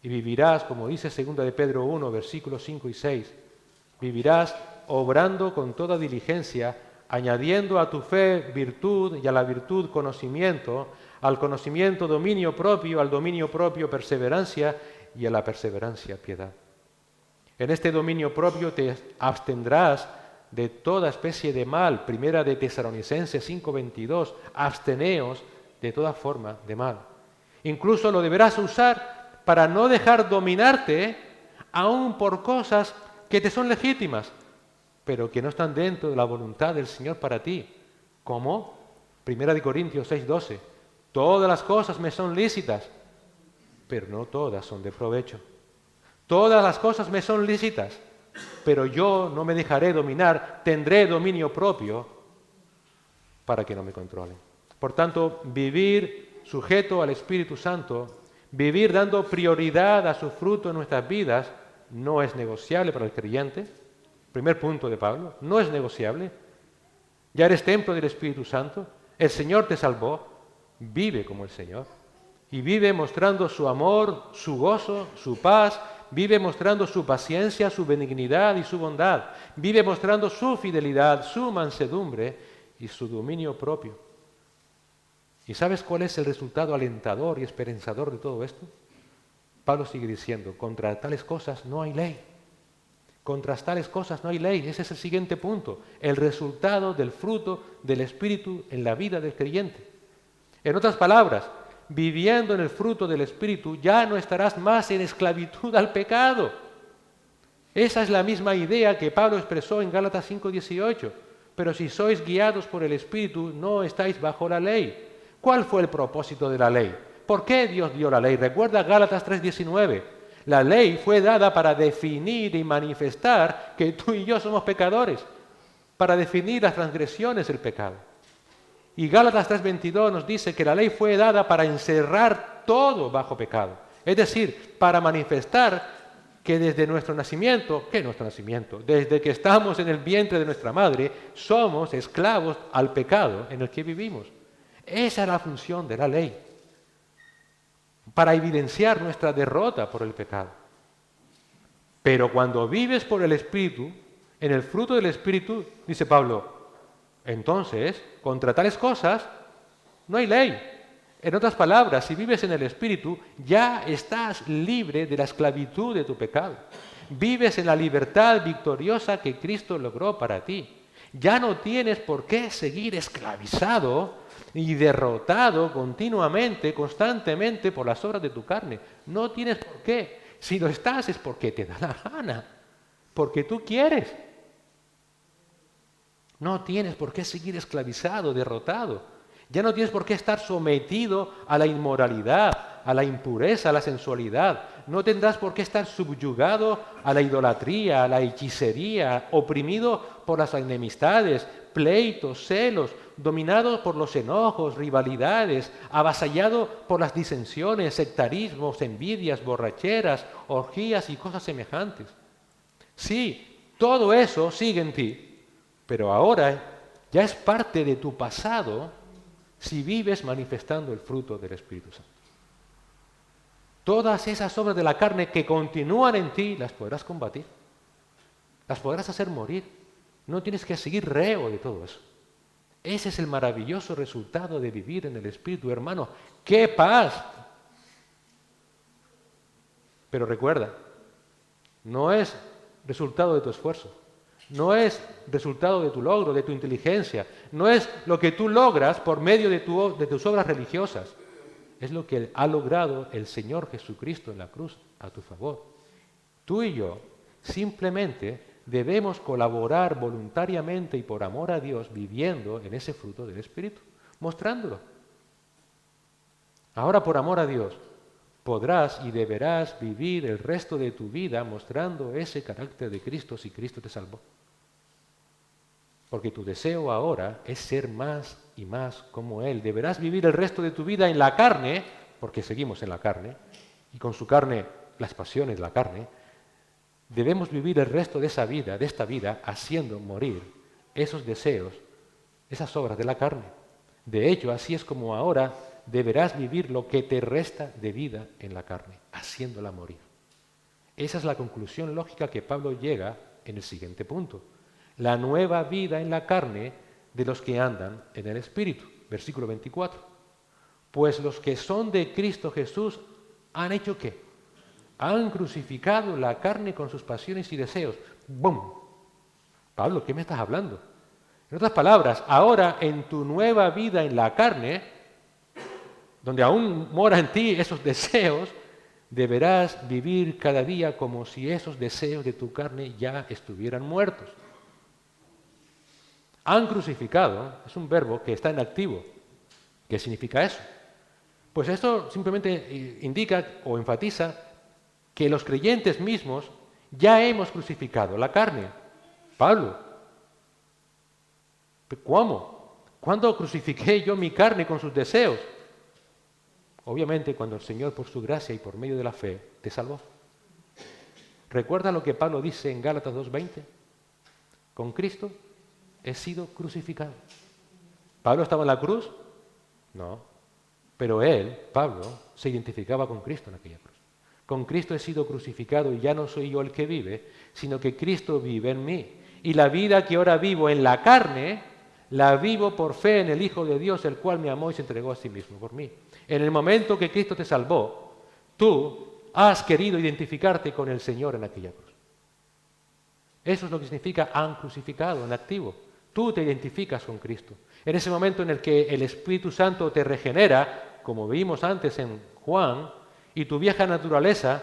Y vivirás, como dice 2 de Pedro 1, versículos 5 y 6, vivirás obrando con toda diligencia, añadiendo a tu fe virtud, y a la virtud conocimiento, al conocimiento dominio propio, al dominio propio perseverancia, y a la perseverancia piedad. En este dominio propio te abstendrás de toda especie de mal. Primera de Tesalonicenses 5:22, absteneos de toda forma de mal. Incluso lo deberás usar para no dejar dominarte aún por cosas que te son legítimas, pero que no están dentro de la voluntad del Señor para ti. ¿Cómo? 1 de Corintios 6:12, todas las cosas me son lícitas, pero no todas son de provecho. Todas las cosas me son lícitas, pero yo no me dejaré dominar, tendré dominio propio para que no me controlen. Por tanto, vivir sujeto al Espíritu Santo, vivir dando prioridad a su fruto en nuestras vidas, no es negociable para el creyente. Primer punto de Pablo, no es negociable. Ya eres templo del Espíritu Santo, el Señor te salvó, vive como el Señor. Y vive mostrando su amor, su gozo, su paz, vive mostrando su paciencia, su benignidad y su bondad. Vive mostrando su fidelidad, su mansedumbre y su dominio propio. ¿Y sabes cuál es el resultado alentador y esperanzador de todo esto? Pablo sigue diciendo, contra tales cosas no hay ley. Contra tales cosas no hay ley. Ese es el siguiente punto. El resultado del fruto del Espíritu en la vida del creyente. En otras palabras, viviendo en el fruto del Espíritu, ya no estarás más en esclavitud al pecado. Esa es la misma idea que Pablo expresó en Gálatas 5:18. Pero si sois guiados por el Espíritu, no estáis bajo la ley. ¿Cuál fue el propósito de la ley? ¿Por qué Dios dio la ley? Recuerda Gálatas 3:19. La ley fue dada para definir y manifestar que tú y yo somos pecadores, para definir las transgresiones del pecado. Y Gálatas 3:22 nos dice que la ley fue dada para encerrar todo bajo pecado. Es decir, para manifestar que desde nuestro nacimiento, ¿qué es nuestro nacimiento? Desde que estamos en el vientre de nuestra madre, somos esclavos al pecado en el que vivimos. Esa es la función de la ley, para evidenciar nuestra derrota por el pecado. Pero cuando vives por el Espíritu, en el fruto del Espíritu, dice Pablo, Entonces, contra tales cosas no hay ley. En otras palabras, si vives en el Espíritu, ya estás libre de la esclavitud de tu pecado. Vives en la libertad victoriosa que Cristo logró para ti. Ya no tienes por qué seguir esclavizado y derrotado continuamente, constantemente por las obras de tu carne. No tienes por qué. Si lo estás es porque te da la gana, porque tú quieres. No tienes por qué seguir esclavizado, derrotado. Ya no tienes por qué estar sometido a la inmoralidad, a la impureza, a la sensualidad. No tendrás por qué estar subyugado a la idolatría, a la hechicería, oprimido por las enemistades, pleitos, celos, dominado por los enojos, rivalidades, avasallado por las disensiones, sectarismos, envidias, borracheras, orgías y cosas semejantes. Sí, todo eso sigue en ti, pero ahora ya es parte de tu pasado si vives manifestando el fruto del Espíritu Santo. Todas esas obras de la carne que continúan en ti, las podrás combatir, las podrás hacer morir. No tienes que seguir reo de todo eso. Ese es el maravilloso resultado de vivir en el Espíritu, hermano. ¡Qué paz! Pero recuerda, no es resultado de tu esfuerzo. No es resultado de tu logro, de tu inteligencia. No es lo que tú logras por medio de tus obras religiosas. Es lo que ha logrado el Señor Jesucristo en la cruz a tu favor. Tú y yo simplemente debemos colaborar voluntariamente y por amor a Dios viviendo en ese fruto del Espíritu, mostrándolo. Ahora, por amor a Dios, podrás y deberás vivir el resto de tu vida mostrando ese carácter de Cristo si Cristo te salvó. Porque tu deseo ahora es ser más y más como Él. Deberás vivir el resto de tu vida en la carne, porque seguimos en la carne, y con su carne, las pasiones de la carne. Debemos vivir el resto de esta vida, haciendo morir esos deseos, esas obras de la carne. De hecho, así es como ahora deberás vivir lo que te resta de vida en la carne, haciéndola morir. Esa es la conclusión lógica que Pablo llega en el siguiente punto. La nueva vida en la carne de los que andan en el Espíritu. Versículo 24. Pues los que son de Cristo Jesús han hecho ¿qué? Han crucificado la carne con sus pasiones y deseos. ¡Bum! Pablo, ¿qué me estás hablando? En otras palabras, ahora en tu nueva vida en la carne, donde aún mora en ti esos deseos, deberás vivir cada día como si esos deseos de tu carne ya estuvieran muertos. Han crucificado, es un verbo que está en activo. ¿Qué significa eso? Pues esto simplemente indica o enfatiza que los creyentes mismos ya hemos crucificado la carne. Pablo, ¿cómo? ¿Cuándo crucifiqué yo mi carne con sus deseos? Obviamente cuando el Señor por su gracia y por medio de la fe te salvó. ¿Recuerda lo que Pablo dice en Gálatas 2:20? Con Cristo he sido crucificado. ¿Pablo estaba en la cruz? No. Pero él, Pablo, se identificaba con Cristo en aquella cruz. Con Cristo he sido crucificado y ya no soy yo el que vive, sino que Cristo vive en mí. Y la vida que ahora vivo en la carne, la vivo por fe en el Hijo de Dios, el cual me amó y se entregó a sí mismo por mí. En el momento que Cristo te salvó, tú has querido identificarte con el Señor en aquella cruz. Eso es lo que significa han crucificado en activo. Tú te identificas con Cristo. En ese momento en el que el Espíritu Santo te regenera, como vimos antes en Juan, y tu vieja naturaleza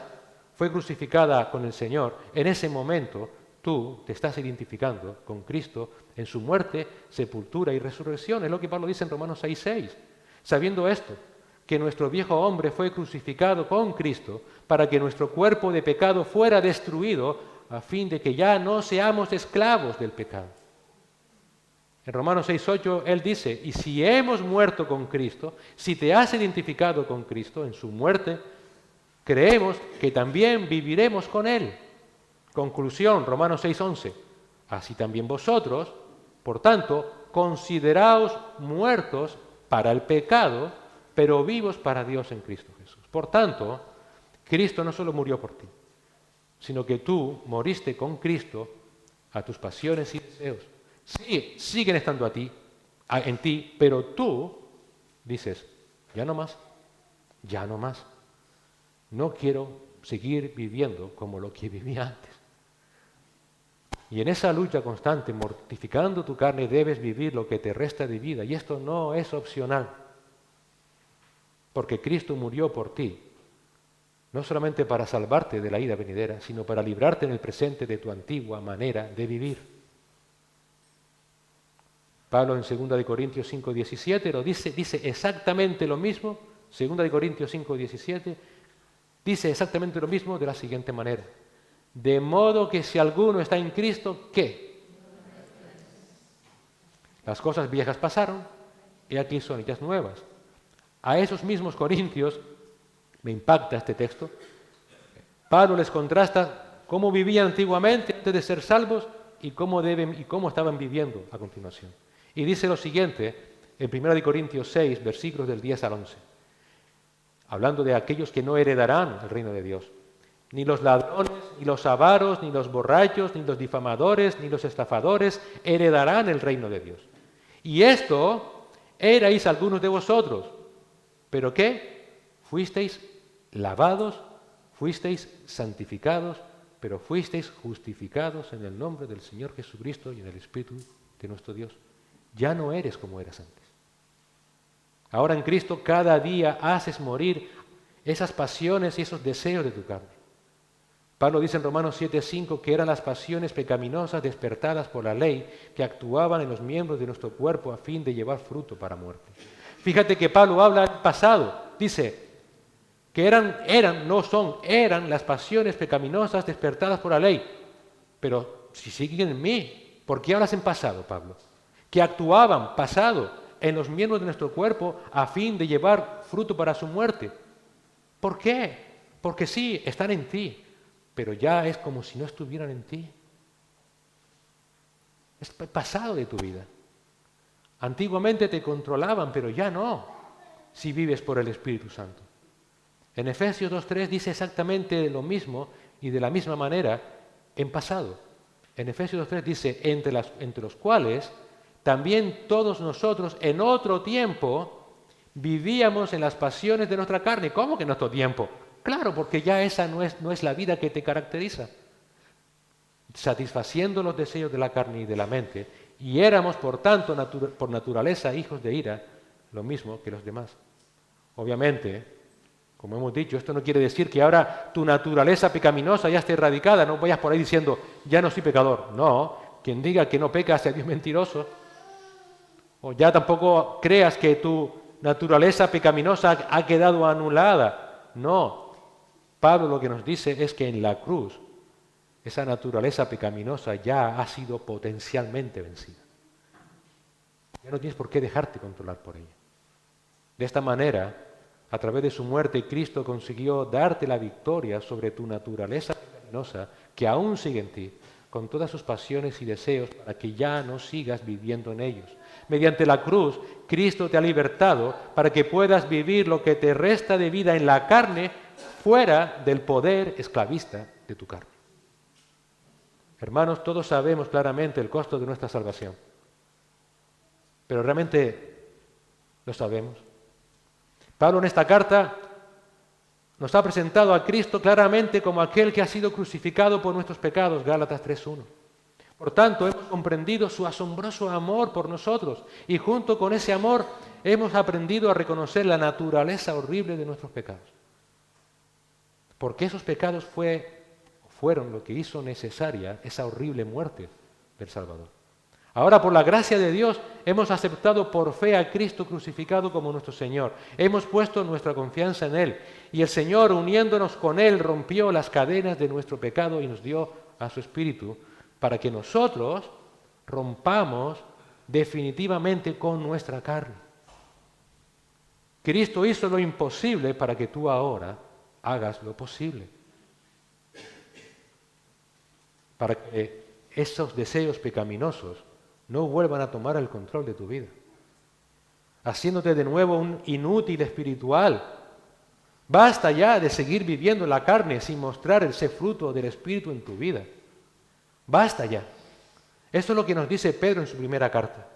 fue crucificada con el Señor, en ese momento tú te estás identificando con Cristo en su muerte, sepultura y resurrección. Es lo que Pablo dice en Romanos 6:6. Sabiendo esto, que nuestro viejo hombre fue crucificado con Cristo para que nuestro cuerpo de pecado fuera destruido a fin de que ya no seamos esclavos del pecado. En Romanos 6:8 él dice, y si hemos muerto con Cristo, si te has identificado con Cristo en su muerte, creemos que también viviremos con Él. Conclusión, Romanos 6:11, así también vosotros, por tanto, consideraos muertos para el pecado, pero vivos para Dios en Cristo Jesús. Por tanto, Cristo no solo murió por ti, sino que tú moriste con Cristo a tus pasiones y deseos. Sí, siguen estando en ti, pero tú dices, ya no más, ya no más. No quiero seguir viviendo como lo que vivía antes. Y en esa lucha constante, mortificando tu carne, debes vivir lo que te resta de vida. Y esto no es opcional, porque Cristo murió por ti, no solamente para salvarte de la ira venidera, sino para librarte en el presente de tu antigua manera de vivir. Pablo en 2 Corintios 5:17 lo dice exactamente lo mismo. 2 Corintios 5:17 dice exactamente lo mismo de la siguiente manera. De modo que si alguno está en Cristo, ¿qué? Las cosas viejas pasaron y aquí son ellas nuevas. A esos mismos corintios, me impacta este texto, Pablo les contrasta cómo vivían antiguamente antes de ser salvos y cómo estaban viviendo a continuación. Y dice lo siguiente en 1 Corintios 6, versículos del 10 al 11, hablando de aquellos que no heredarán el reino de Dios. Ni los ladrones, ni los avaros, ni los borrachos, ni los difamadores, ni los estafadores heredarán el reino de Dios. Y esto erais algunos de vosotros. ¿Pero qué? Fuisteis lavados, fuisteis santificados, pero fuisteis justificados en el nombre del Señor Jesucristo y en el Espíritu de nuestro Dios. Ya no eres como eras antes. Ahora en Cristo cada día haces morir esas pasiones y esos deseos de tu carne. Pablo dice en Romanos 7:5 que eran las pasiones pecaminosas despertadas por la ley que actuaban en los miembros de nuestro cuerpo a fin de llevar fruto para muerte. Fíjate que Pablo habla del pasado, dice que eran las pasiones pecaminosas despertadas por la ley. Pero si siguen en mí, ¿por qué hablas en pasado, Pablo? Que actuaban, pasado, en los miembros de nuestro cuerpo a fin de llevar fruto para su muerte. ¿Por qué? Porque sí, están en ti, pero ya es como si no estuvieran en ti. Es pasado de tu vida. Antiguamente te controlaban, pero ya no, si vives por el Espíritu Santo. En Efesios 2:3 dice exactamente lo mismo y de la misma manera en pasado. En Efesios 2:3 dice, entre los cuales también todos nosotros en otro tiempo vivíamos en las pasiones de nuestra carne. ¿Cómo que en otro tiempo? Claro, porque ya esa no es la vida que te caracteriza. Satisfaciendo los deseos de la carne y de la mente, y éramos, por tanto, por naturaleza, hijos de ira, lo mismo que los demás. Obviamente, como hemos dicho, esto no quiere decir que ahora tu naturaleza pecaminosa ya esté erradicada, no vayas por ahí diciendo, ya no soy pecador. No, quien diga que no peca hacia Dios mentiroso. O ya tampoco creas que tu naturaleza pecaminosa ha quedado anulada. No, Pablo lo que nos dice es que en la cruz esa naturaleza pecaminosa ya ha sido potencialmente vencida. Ya no tienes por qué dejarte controlar por ella. De esta manera, a través de su muerte, Cristo consiguió darte la victoria sobre tu naturaleza pecaminosa que aún sigue en ti, con todas sus pasiones y deseos, para que ya no sigas viviendo en ellos. Mediante la cruz, Cristo te ha libertado para que puedas vivir lo que te resta de vida en la carne, fuera del poder esclavista de tu carne. Hermanos, todos sabemos claramente el costo de nuestra salvación, pero realmente lo sabemos. Pablo en esta carta nos ha presentado a Cristo claramente como aquel que ha sido crucificado por nuestros pecados, Gálatas 3:1. Por tanto, hemos comprendido su asombroso amor por nosotros y junto con ese amor hemos aprendido a reconocer la naturaleza horrible de nuestros pecados. Porque esos pecados fueron lo que hizo necesaria esa horrible muerte del Salvador. Ahora, por la gracia de Dios, hemos aceptado por fe a Cristo crucificado como nuestro Señor. Hemos puesto nuestra confianza en Él. Y el Señor, uniéndonos con Él, rompió las cadenas de nuestro pecado y nos dio a su Espíritu para que nosotros rompamos definitivamente con nuestra carne. Cristo hizo lo imposible para que tú ahora hagas lo posible. Para que esos deseos pecaminosos no vuelvan a tomar el control de tu vida, haciéndote de nuevo un inútil espiritual. Basta ya de seguir viviendo en la carne sin mostrar ese fruto del Espíritu en tu vida. Basta ya. Esto es lo que nos dice Pedro en su primera carta.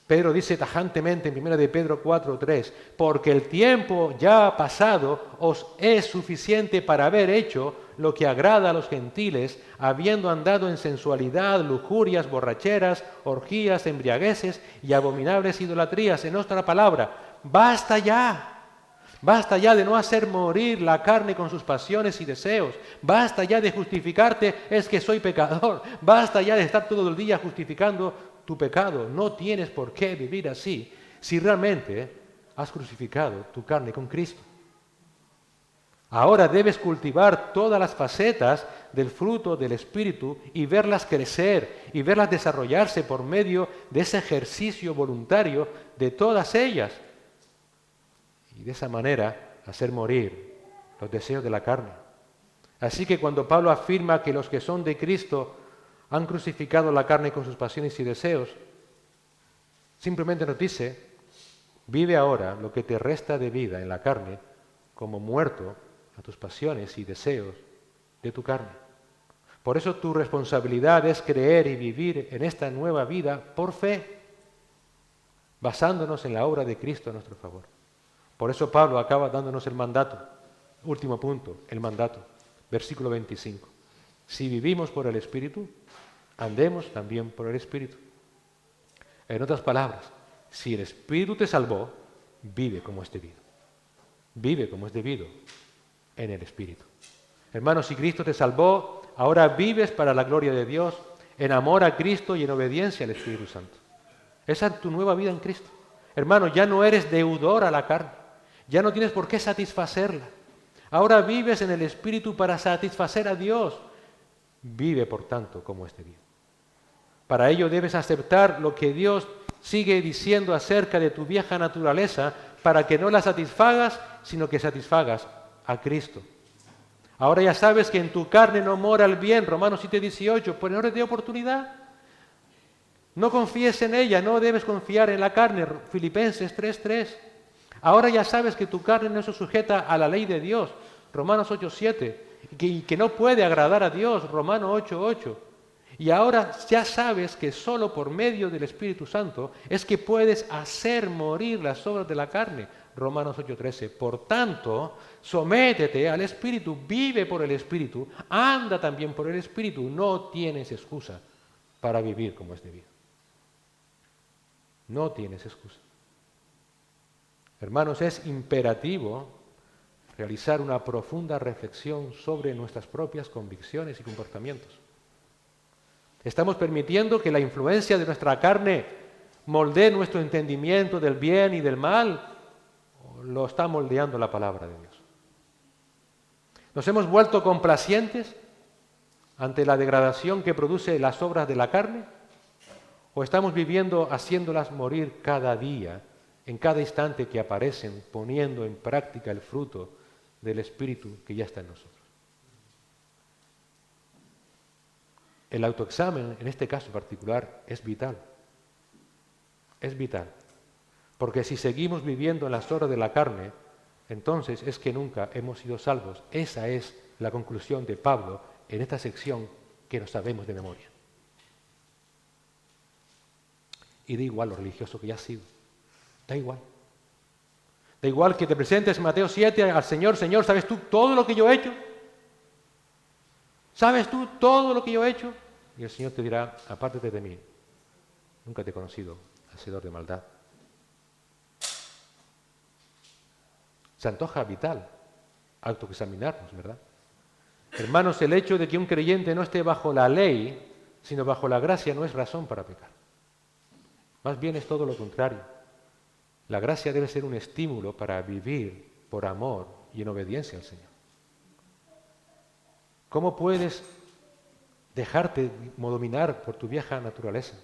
Pedro dice tajantemente en 1 de Pedro 4:3, porque el tiempo ya pasado os es suficiente para haber hecho lo que agrada a los gentiles, habiendo andado en sensualidad, lujurias, borracheras, orgías, embriagueces y abominables idolatrías. En otra palabra, basta ya. Basta ya de no hacer morir la carne con sus pasiones y deseos. Basta ya de justificarte, es que soy pecador. Basta ya de estar todo el día justificando tu pecado. No tienes por qué vivir así si realmente has crucificado tu carne con Cristo. Ahora debes cultivar todas las facetas del fruto del Espíritu y verlas crecer y verlas desarrollarse por medio de ese ejercicio voluntario de todas ellas. Y de esa manera hacer morir los deseos de la carne. Así que cuando Pablo afirma que los que son de Cristo han crucificado la carne con sus pasiones y deseos, simplemente nos dice, vive ahora lo que te resta de vida en la carne como muerto a tus pasiones y deseos de tu carne. Por eso tu responsabilidad es creer y vivir en esta nueva vida por fe, basándonos en la obra de Cristo a nuestro favor. Por eso Pablo acaba dándonos el mandato. Último punto, el mandato. Versículo 25. Si vivimos por el Espíritu, andemos también por el Espíritu. En otras palabras, si el Espíritu te salvó, vive como es debido. Vive como es debido en el Espíritu. Hermanos, si Cristo te salvó, ahora vives para la gloria de Dios, en amor a Cristo y en obediencia al Espíritu Santo. Esa es tu nueva vida en Cristo. Hermano, ya no eres deudor a la carne. Ya no tienes por qué satisfacerla. Ahora vives en el Espíritu para satisfacer a Dios. Vive, por tanto, como es debido. Para ello debes aceptar lo que Dios sigue diciendo acerca de tu vieja naturaleza para que no la satisfagas, sino que satisfagas a Cristo. Ahora ya sabes que en tu carne no mora el bien, Romanos 7:18, pues no eres de oportunidad. No confíes en ella, no debes confiar en la carne, Filipenses 3:3. Ahora ya sabes que tu carne no se sujeta a la ley de Dios, Romanos 8:7, y que no puede agradar a Dios, Romanos 8:8. Y ahora ya sabes que solo por medio del Espíritu Santo es que puedes hacer morir las obras de la carne, Romanos 8:13. Por tanto, sométete al Espíritu, vive por el Espíritu, anda también por el Espíritu. No tienes excusa para vivir como es debido. No tienes excusa. Hermanos, es imperativo realizar una profunda reflexión sobre nuestras propias convicciones y comportamientos. Estamos permitiendo que la influencia de nuestra carne moldee nuestro entendimiento del bien y del mal, o lo está moldeando la palabra de Dios. ¿Nos hemos vuelto complacientes ante la degradación que produce las obras de la carne? ¿O estamos viviendo haciéndolas morir cada día, en cada instante que aparecen, poniendo en práctica el fruto del Espíritu que ya está en nosotros? El autoexamen, en este caso particular, es vital. Es vital. Porque si seguimos viviendo en las obras de la carne, entonces es que nunca hemos sido salvos. Esa es la conclusión de Pablo en esta sección que nos sabemos de memoria. Y da igual lo religioso que ya has sido. Da igual. Da igual que te presentes en Mateo 7 al Señor, Señor, ¿sabes tú todo lo que yo he hecho? ¿Sabes tú todo lo que yo he hecho? Y el Señor te dirá, apártate de mí, nunca te he conocido, hacedor de maldad. Se antoja vital autoexaminarnos, ¿verdad? Hermanos, el hecho de que un creyente no esté bajo la ley, sino bajo la gracia, no es razón para pecar. Más bien es todo lo contrario. La gracia debe ser un estímulo para vivir por amor y en obediencia al Señor. ¿Cómo puedes dejarte dominar por tu vieja naturaleza?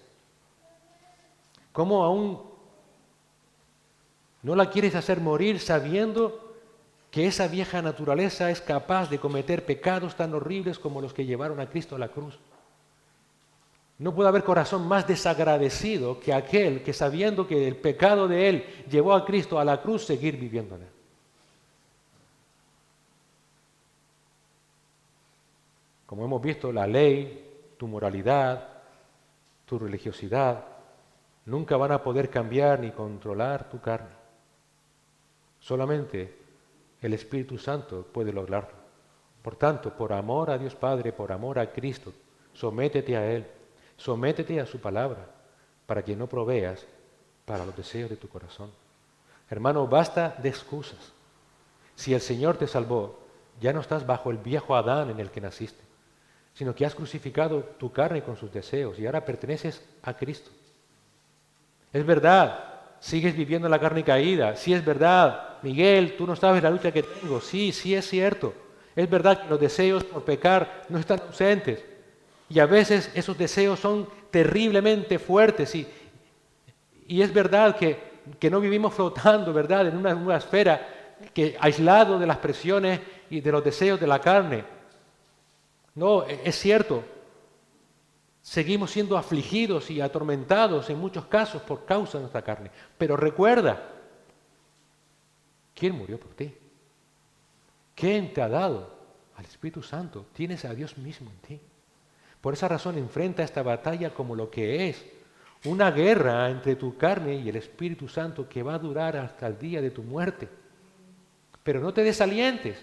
¿Cómo aún no la quieres hacer morir sabiendo que esa vieja naturaleza es capaz de cometer pecados tan horribles como los que llevaron a Cristo a la cruz? No puede haber corazón más desagradecido que aquel que, sabiendo que el pecado de él llevó a Cristo a la cruz, seguir viviendo en él. Como hemos visto, la ley, tu moralidad, tu religiosidad, nunca van a poder cambiar ni controlar tu carne. Solamente el Espíritu Santo puede lograrlo. Por tanto, por amor a Dios Padre, por amor a Cristo, sométete a Él, sométete a su palabra, para que no proveas para los deseos de tu corazón. Hermano, basta de excusas. Si el Señor te salvó, ya no estás bajo el viejo Adán en el que naciste, sino que has crucificado tu carne con sus deseos y ahora perteneces a Cristo. Es verdad, sigues viviendo en la carne caída. Sí, es verdad, Miguel, tú no sabes la lucha que tengo. Sí, sí es cierto. Es verdad que los deseos por pecar no están ausentes. Y a veces esos deseos son terriblemente fuertes. Y es verdad que no vivimos flotando, ¿verdad?, en una esfera aislado de las presiones y de los deseos de la carne. No, es cierto. Seguimos siendo afligidos y atormentados en muchos casos por causa de nuestra carne. Pero recuerda, ¿quién murió por ti? ¿Quién te ha dado al Espíritu Santo? Tienes a Dios mismo en ti. Por esa razón enfrenta esta batalla como lo que es, una guerra entre tu carne y el Espíritu Santo que va a durar hasta el día de tu muerte. Pero no te desalientes,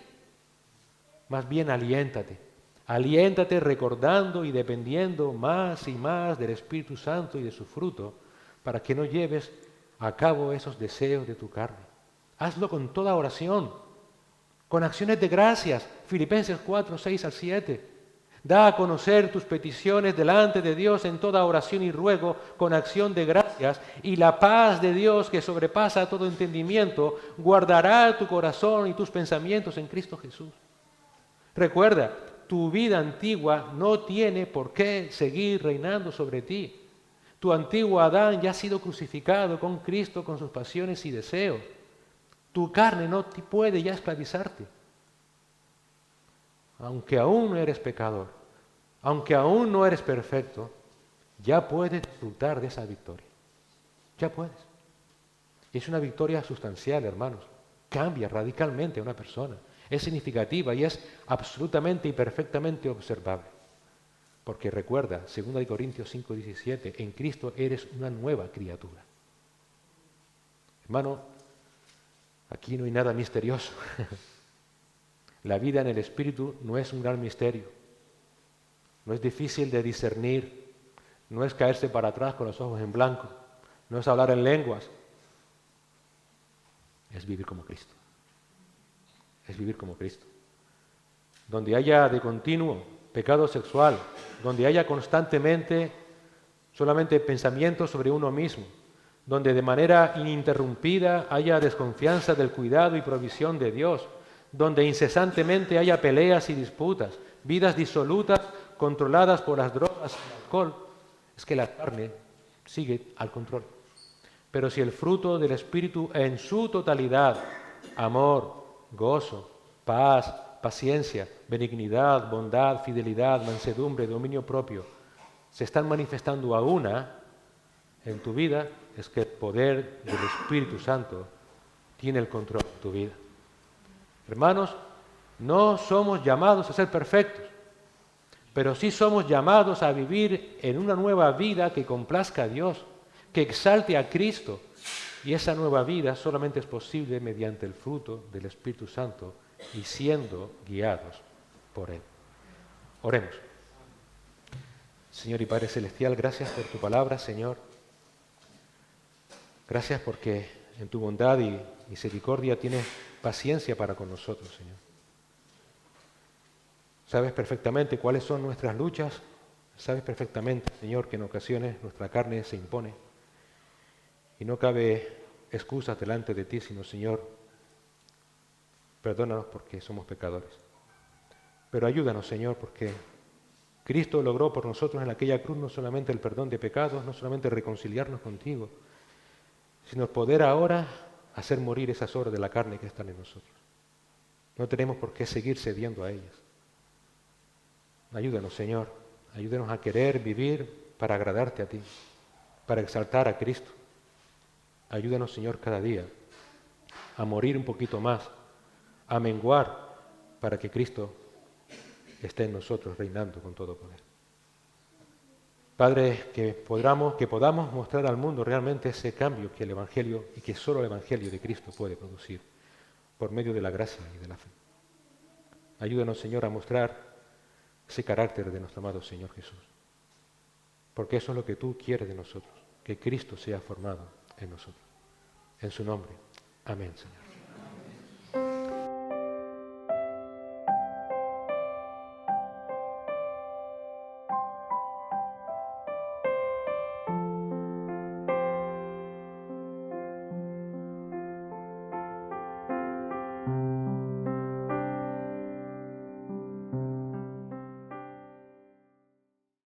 más bien aliéntate. Aliéntate recordando y dependiendo más y más del Espíritu Santo y de su fruto para que no lleves a cabo esos deseos de tu carne. Hazlo con toda oración, con acciones de gracias. Filipenses 4, 6 al 7. Da a conocer tus peticiones delante de Dios en toda oración y ruego con acción de gracias, y la paz de Dios que sobrepasa todo entendimiento guardará tu corazón y tus pensamientos en Cristo Jesús. Recuerda, tu vida antigua no tiene por qué seguir reinando sobre ti. Tu antiguo Adán ya ha sido crucificado con Cristo, con sus pasiones y deseos. Tu carne no puede ya esclavizarte. Aunque aún no eres pecador, aunque aún no eres perfecto, ya puedes disfrutar de esa victoria. Ya puedes. Es una victoria sustancial, hermanos. Cambia radicalmente a una persona. Es significativa y es absolutamente y perfectamente observable. Porque recuerda, 2 Corintios 5:17, en Cristo eres una nueva criatura. Hermano, aquí no hay nada misterioso. La vida en el Espíritu no es un gran misterio. No es difícil de discernir. No es caerse para atrás con los ojos en blanco. No es hablar en lenguas. Es vivir como Cristo. Es vivir como Cristo. Donde haya de continuo pecado sexual, donde haya constantemente solamente pensamientos sobre uno mismo, donde de manera ininterrumpida haya desconfianza del cuidado y provisión de Dios, donde incesantemente haya peleas y disputas, vidas disolutas controladas por las drogas y el alcohol, es que la carne sigue al control. Pero si el fruto del Espíritu en su totalidad, amor, gozo, paz, paciencia, benignidad, bondad, fidelidad, mansedumbre, dominio propio, se están manifestando a una en tu vida, es que el poder del Espíritu Santo tiene el control de tu vida. Hermanos, no somos llamados a ser perfectos, pero sí somos llamados a vivir en una nueva vida que complazca a Dios, que exalte a Cristo. Y esa nueva vida solamente es posible mediante el fruto del Espíritu Santo y siendo guiados por Él. Oremos. Señor y Padre Celestial, gracias por tu palabra, Señor. Gracias porque en tu bondad y misericordia tienes paciencia para con nosotros, Señor. Sabes perfectamente cuáles son nuestras luchas. Sabes perfectamente, Señor, que en ocasiones nuestra carne se impone. Y no cabe excusas delante de ti, sino, Señor, perdónanos porque somos pecadores. Pero ayúdanos, Señor, porque Cristo logró por nosotros en aquella cruz no solamente el perdón de pecados, no solamente reconciliarnos contigo, sino poder ahora hacer morir esas obras de la carne que están en nosotros. No tenemos por qué seguir cediendo a ellas. Ayúdanos, Señor, ayúdanos a querer vivir para agradarte a ti, para exaltar a Cristo. Ayúdanos, Señor, cada día a morir un poquito más, a menguar para que Cristo esté en nosotros reinando con todo poder. Padre, que podamos mostrar al mundo realmente ese cambio que el Evangelio y que solo el Evangelio de Cristo puede producir por medio de la gracia y de la fe. Ayúdanos, Señor, a mostrar ese carácter de nuestro amado Señor Jesús, porque eso es lo que tú quieres de nosotros, que Cristo sea formado en nosotros. En su nombre. Amén, Señor.